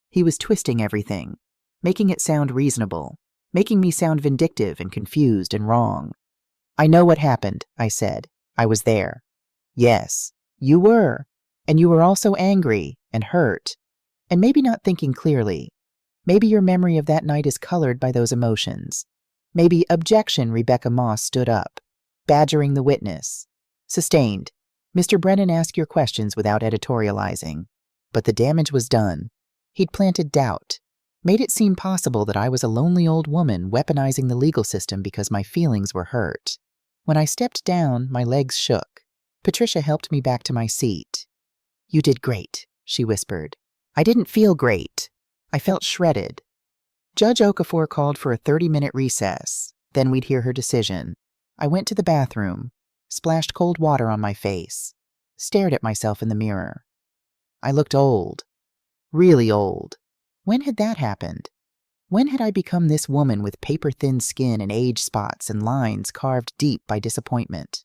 He was twisting everything, making it sound reasonable, making me sound vindictive and confused and wrong. I know what happened, I said. I was there. Yes, you were. And you were also angry and hurt, and maybe not thinking clearly. Maybe your memory of that night is colored by those emotions. Maybe objection, Rebecca Moss stood up, badgering the witness. Sustained. Mr. Brennan asked your questions without editorializing. But the damage was done. He'd planted doubt, made it seem possible that I was a lonely old woman weaponizing the legal system because my feelings were hurt. When I stepped down, my legs shook. Patricia helped me back to my seat. You did great, she whispered. I didn't feel great. I felt shredded. Judge Okafor called for a 30-minute recess. Then we'd hear her decision. I went to the bathroom, splashed cold water on my face, stared at myself in the mirror. I looked old. Really old. When had that happened? When had I become this woman with paper-thin skin and age spots and lines carved deep by disappointment?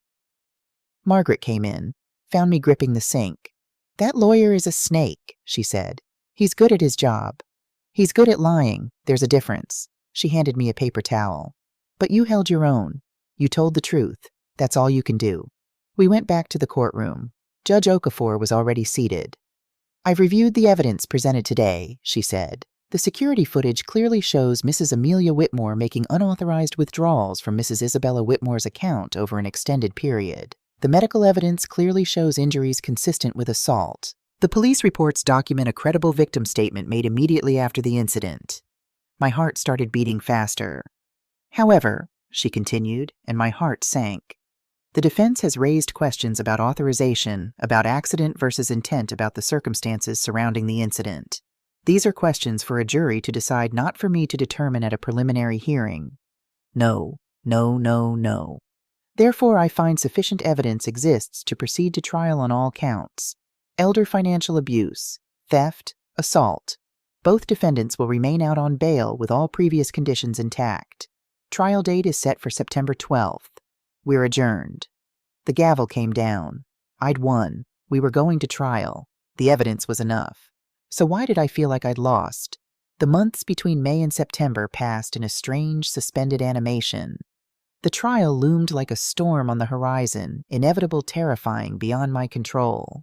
Margaret came in, found me gripping the sink. That lawyer is a snake, she said. He's good at his job. He's good at lying. There's a difference. She handed me a paper towel. But you held your own. You told the truth. That's all you can do. We went back to the courtroom. Judge Okafor was already seated. I've reviewed the evidence presented today, she said. The security footage clearly shows Mrs. Amelia Whitmore making unauthorized withdrawals from Mrs. Isabella Whitmore's account over an extended period. The medical evidence clearly shows injuries consistent with assault. The police reports document a credible victim statement made immediately after the incident. My heart started beating faster. However, she continued, and my heart sank. The defense has raised questions about authorization, about accident versus intent, about the circumstances surrounding the incident. These are questions for a jury to decide, not for me to determine at a preliminary hearing. No, no, no, no. Therefore, I find sufficient evidence exists to proceed to trial on all counts. Elder financial abuse, theft, assault. Both defendants will remain out on bail with all previous conditions intact. Trial date is set for September 12th. We're adjourned. The gavel came down. I'd won. We were going to trial. The evidence was enough. So why did I feel like I'd lost? The months between May and September passed in a strange, suspended animation. The trial loomed like a storm on the horizon, inevitable, terrifying, beyond my control.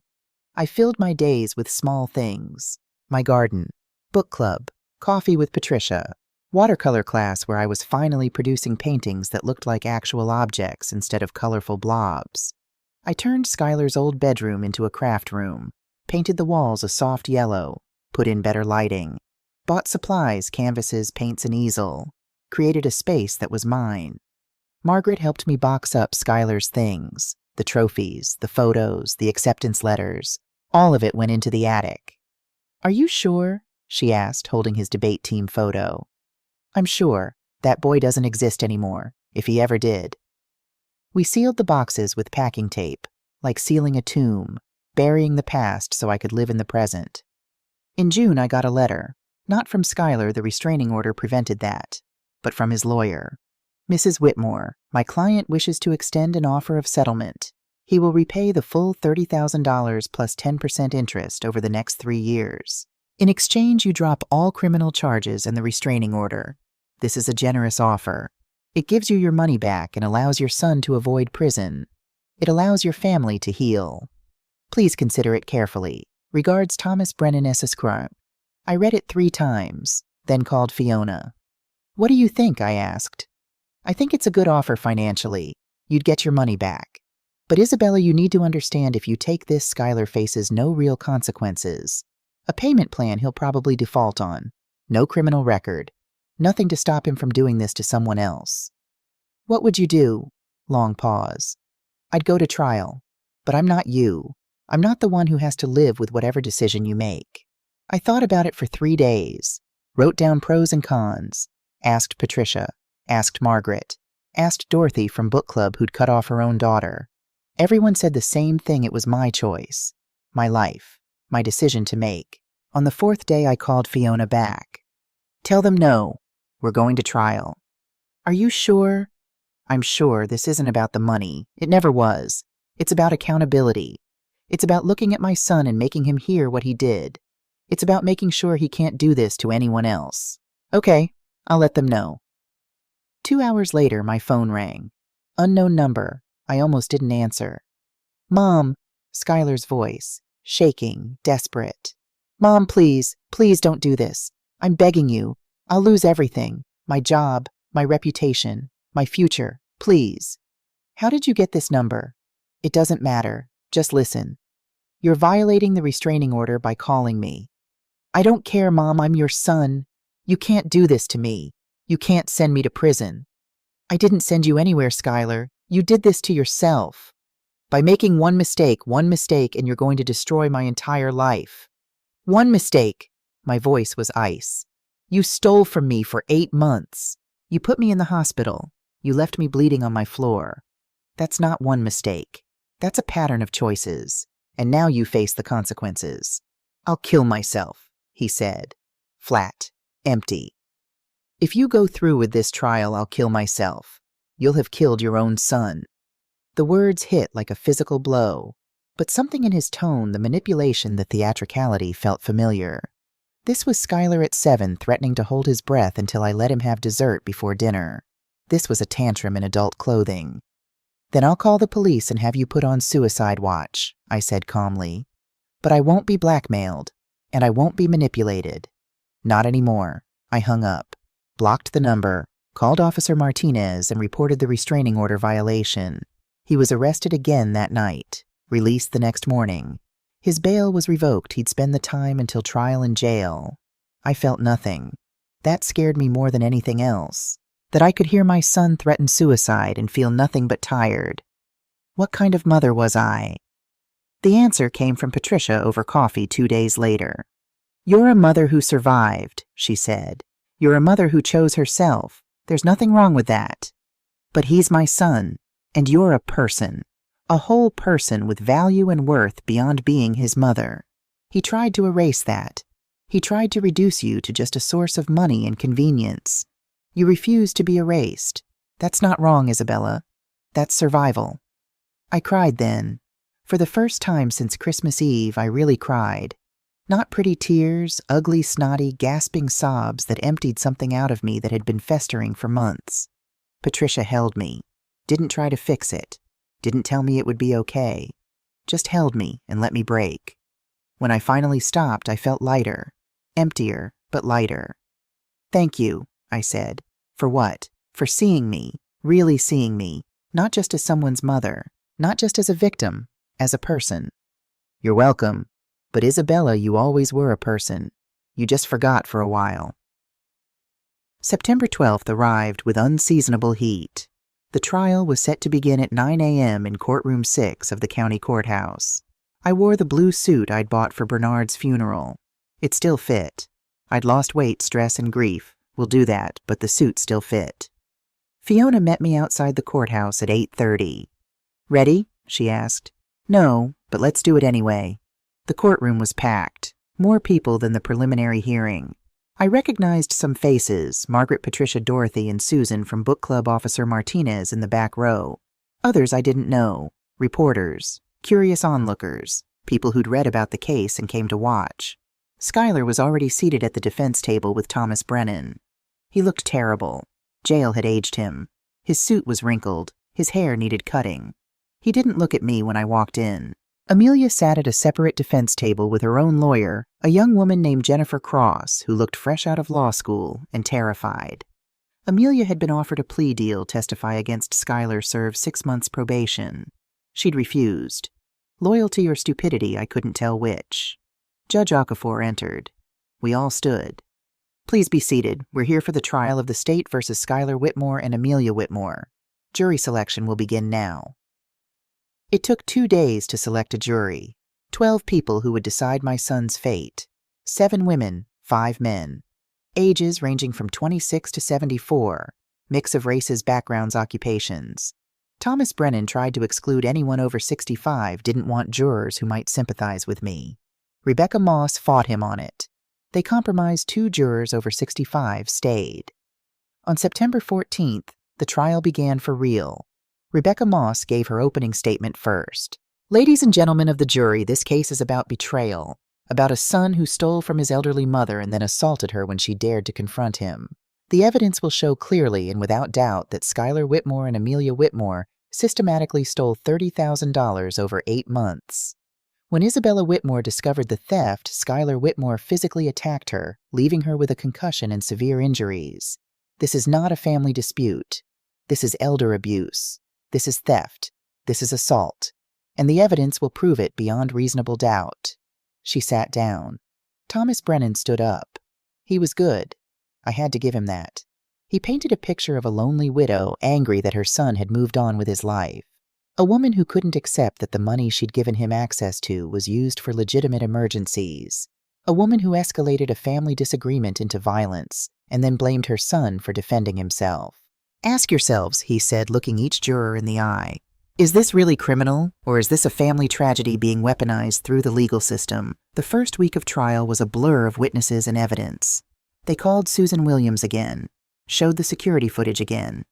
I filled my days with small things. My garden, book club, coffee with Patricia, watercolor class where I was finally producing paintings that looked like actual objects instead of colorful blobs. I turned Skylar's old bedroom into a craft room, painted the walls a soft yellow, put in better lighting, bought supplies, canvases, paints, and easel, created a space that was mine. Margaret helped me box up Skylar's things, the trophies, the photos, the acceptance letters. All of it went into the attic. Are you sure? She asked, holding his debate team photo. I'm sure. That boy doesn't exist anymore, if he ever did. We sealed the boxes with packing tape, like sealing a tomb, burying the past so I could live in the present. In June, I got a letter. Not from Skylar, the restraining order prevented that, but from his lawyer. Mrs. Whitmore, my client wishes to extend an offer of settlement. He will repay the full $30,000 plus 10% interest over the next 3 years. In exchange, you drop all criminal charges and the restraining order. This is a generous offer. It gives you your money back and allows your son to avoid prison. It allows your family to heal. Please consider it carefully. Regards, Thomas Brennan Esquire. I read it 3 times, then called Fiona. What do you think? I asked. I think it's a good offer financially. You'd get your money back. But Isabella, you need to understand, if you take this, Skylar faces no real consequences. A payment plan he'll probably default on. No criminal record. Nothing to stop him from doing this to someone else. What would you do? Long pause. I'd go to trial. But I'm not you. I'm not the one who has to live with whatever decision you make. I thought about it for 3 days. Wrote down pros and cons. Asked Patricia. Asked Margaret. Asked Dorothy from book club who'd cut off her own daughter. Everyone said the same thing. It was my choice, my life, my decision to make. On the fourth day, I called Fiona back. Tell them no. We're going to trial. Are you sure? I'm sure. This isn't about the money. It never was. It's about accountability. It's about looking at my son and making him hear what he did. It's about making sure he can't do this to anyone else. Okay, I'll let them know. 2 hours later, my phone rang. Unknown number. I almost didn't answer. Mom, Skylar's voice, shaking, desperate. Mom, please don't do this. I'm begging you. I'll lose everything. My job, my reputation, my future. Please. How did you get this number? It doesn't matter. Just listen. You're violating the restraining order by calling me. I don't care, Mom. I'm your son. You can't do this to me. You can't send me to prison. I didn't send you anywhere, Skylar. You did this to yourself. By making one mistake, and you're going to destroy my entire life. One mistake. My voice was ice. You stole from me for 8 months. You put me in the hospital. You left me bleeding on my floor. That's not one mistake. That's a pattern of choices. And now you face the consequences. I'll kill myself, he said. Flat. Empty. If you go through with this trial, I'll kill myself. You'll have killed your own son. The words hit like a physical blow, but something in his tone, the manipulation, the theatricality felt familiar. This was Skylar at 7 threatening to hold his breath until I let him have dessert before dinner. This was a tantrum in adult clothing. Then I'll call the police and have you put on suicide watch, I said calmly. But I won't be blackmailed, and I won't be manipulated. Not anymore. I hung up, blocked the number, called Officer Martinez and reported the restraining order violation. He was arrested again that night, released the next morning. His bail was revoked. He'd spend the time until trial in jail. I felt nothing. That scared me more than anything else. That I could hear my son threaten suicide and feel nothing but tired. What kind of mother was I? The answer came from Patricia over coffee 2 days later. You're a mother who survived, she said. You're a mother who chose herself. There's nothing wrong with that. But he's my son, and you're a person. A whole person with value and worth beyond being his mother. He tried to erase that. He tried to reduce you to just a source of money and convenience. You refused to be erased. That's not wrong, Isabella. That's survival. I cried then. For the first time since Christmas Eve, I really cried. Not pretty tears, ugly, snotty, gasping sobs that emptied something out of me that had been festering for months. Patricia held me. Didn't try to fix it. Didn't tell me it would be okay. Just held me and let me break. When I finally stopped, I felt lighter. Emptier, but lighter. Thank you, I said. For what? For seeing me, really seeing me, not just as someone's mother, not just as a victim, as a person. You're welcome. But Isabella, you always were a person. You just forgot for a while. September 12th arrived with unseasonable heat. The trial was set to begin at 9 a.m. in courtroom 6 of the county courthouse. I wore the blue suit I'd bought for Bernard's funeral. It still fit. I'd lost weight, stress, and grief. We'll do that, but the suit still fit. Fiona met me outside the courthouse at 8:30. Ready? She asked. No, but let's do it anyway. The courtroom was packed. More people than the preliminary hearing. I recognized some faces, Margaret, Patricia, Dorothy, and Susan from book club officer Martinez in the back row. Others I didn't know. Reporters, curious onlookers, people who'd read about the case and came to watch. Skylar was already seated at the defense table with Thomas Brennan. He looked terrible. Jail had aged him. His suit was wrinkled. His hair needed cutting. He didn't look at me when I walked in. Amelia sat at a separate defense table with her own lawyer, a young woman named Jennifer Cross, who looked fresh out of law school and terrified. Amelia had been offered a plea deal to testify against Skylar serve 6 months probation. She'd refused. Loyalty or stupidity, I couldn't tell which. Judge Okafor entered. We all stood. Please be seated. We're here for the trial of the state versus Skylar Whitmore and Amelia Whitmore. Jury selection will begin now. It took 2 days to select a jury. 12 people who would decide my son's fate. 7 women, 5 men. Ages ranging from 26 to 74. Mix of races, backgrounds, occupations. Thomas Brennan tried to exclude anyone over 65, didn't want jurors who might sympathize with me. Rebecca Moss fought him on it. They compromised 2 jurors over 65 stayed. On September 14th, the trial began for real. Rebecca Moss gave her opening statement first. Ladies and gentlemen of the jury, this case is about betrayal, about a son who stole from his elderly mother and then assaulted her when she dared to confront him. The evidence will show clearly and without doubt that Skylar Whitmore and Amelia Whitmore systematically stole $30,000 over 8 months. When Isabella Whitmore discovered the theft, Skylar Whitmore physically attacked her, leaving her with a concussion and severe injuries. This is not a family dispute. This is elder abuse. This is theft. This is assault. And the evidence will prove it beyond reasonable doubt. She sat down. Thomas Brennan stood up. He was good. I had to give him that. He painted a picture of a lonely widow, angry that her son had moved on with his life. A woman who couldn't accept that the money she'd given him access to was used for legitimate emergencies. A woman who escalated a family disagreement into violence and then blamed her son for defending himself. Ask yourselves, he said, looking each juror in the eye, is this really criminal, or is this a family tragedy being weaponized through the legal system? The first week of trial was a blur of witnesses and evidence. They called Susan Williams again, showed the security footage again.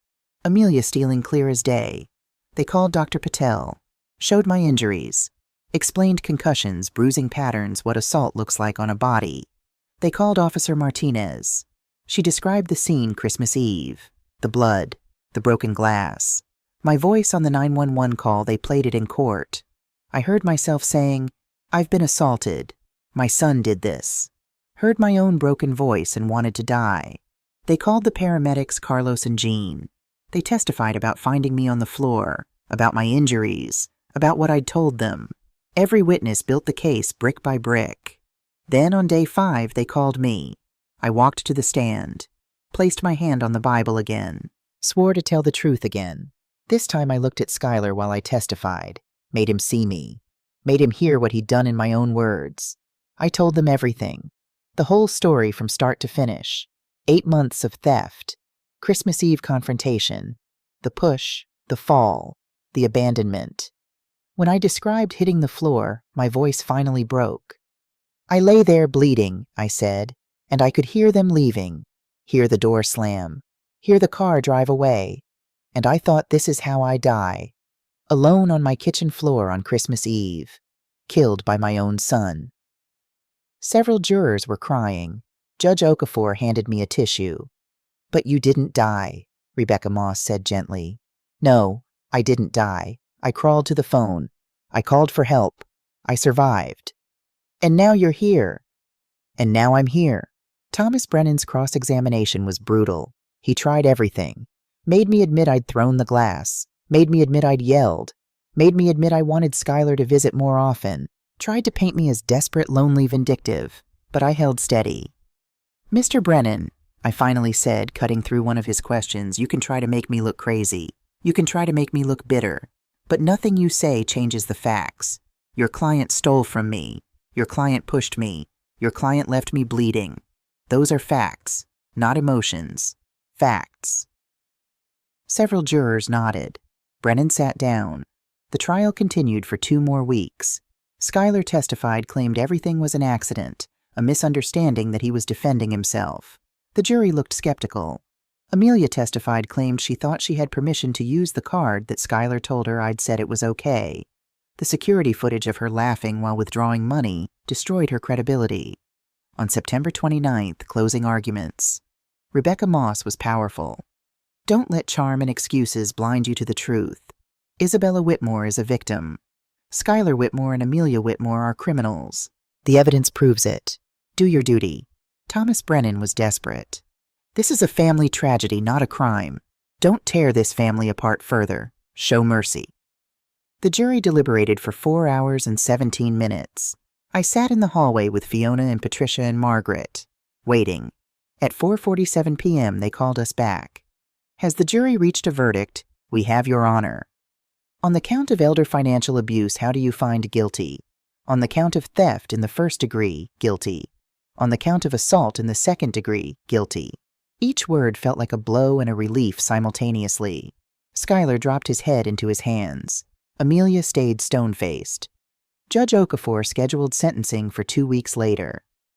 Amelia stealing clear as day. They called Dr. Patel, showed my injuries, explained concussions, bruising patterns, what assault looks like on a body. They called Officer Martinez. She described the scene Christmas Eve, the blood, the broken glass. My voice on the 911 call, they played it in court. I heard myself saying, I've been assaulted. My son did this. Heard my own broken voice and wanted to die. They called the paramedics Carlos and Jean. They testified about finding me on the floor, about my injuries, about what I'd told them. Every witness built the case brick by brick. Then on day 5, they called me. I walked to the stand, placed my hand on the Bible again, swore to tell the truth again. This time I looked at Skylar while I testified, made him see me, made him hear what he'd done in my own words. I told them everything. The whole story from start to finish. 8 months of theft, Christmas Eve confrontation, the push, the fall, the abandonment. When I described hitting the floor, my voice finally broke. I lay there bleeding, I said, and I could hear them leaving, hear the door slam, hear the car drive away, and I thought, this is how I die, alone on my kitchen floor on Christmas Eve, killed by my own son. Several jurors were crying. Judge Okafor handed me a tissue. But you didn't die, Rebecca Moss said gently. No, I didn't die. I crawled to the phone. I called for help. I survived. And now you're here. And now I'm here. Thomas Brennan's cross-examination was brutal. He tried everything. Made me admit I'd thrown the glass. Made me admit I'd yelled. Made me admit I wanted Skylar to visit more often. Tried to paint me as desperate, lonely, vindictive, but I held steady. Mr. Brennan, I finally said, cutting through one of his questions, you can try to make me look crazy. You can try to make me look bitter. But nothing you say changes the facts. Your client stole from me. Your client pushed me. Your client left me bleeding. Those are facts, not emotions. Facts. Several jurors nodded. Brennan sat down. The trial continued for 2 more weeks. Skylar testified, claimed everything was an accident, a misunderstanding, that he was defending himself. The jury looked skeptical. Amelia testified, claimed she thought she had permission to use the card that Skylar told her I'd said it was okay. The security footage of her laughing while withdrawing money destroyed her credibility. On September 29th, closing arguments. Rebecca Moss was powerful. Don't let charm and excuses blind you to the truth. Isabella Whitmore is a victim. Skylar Whitmore and Amelia Whitmore are criminals. The evidence proves it. Do your duty. Thomas Brennan was desperate. This is a family tragedy, not a crime. Don't tear this family apart further. Show mercy. The jury deliberated for 4 hours and 17 minutes. I sat in the hallway with Fiona and Patricia and Margaret, waiting. At 4:47 p.m., they called us back. Has the jury reached a verdict? We have your honor. On the count of elder financial abuse, how do you find guilty? On the count of theft in the 1st degree, guilty. On the count of assault in the 2nd degree, guilty. Each word felt like a blow and a relief simultaneously. Schuyler dropped his head into his hands. Amelia stayed stone-faced. Judge Okafor scheduled sentencing for 2 weeks later.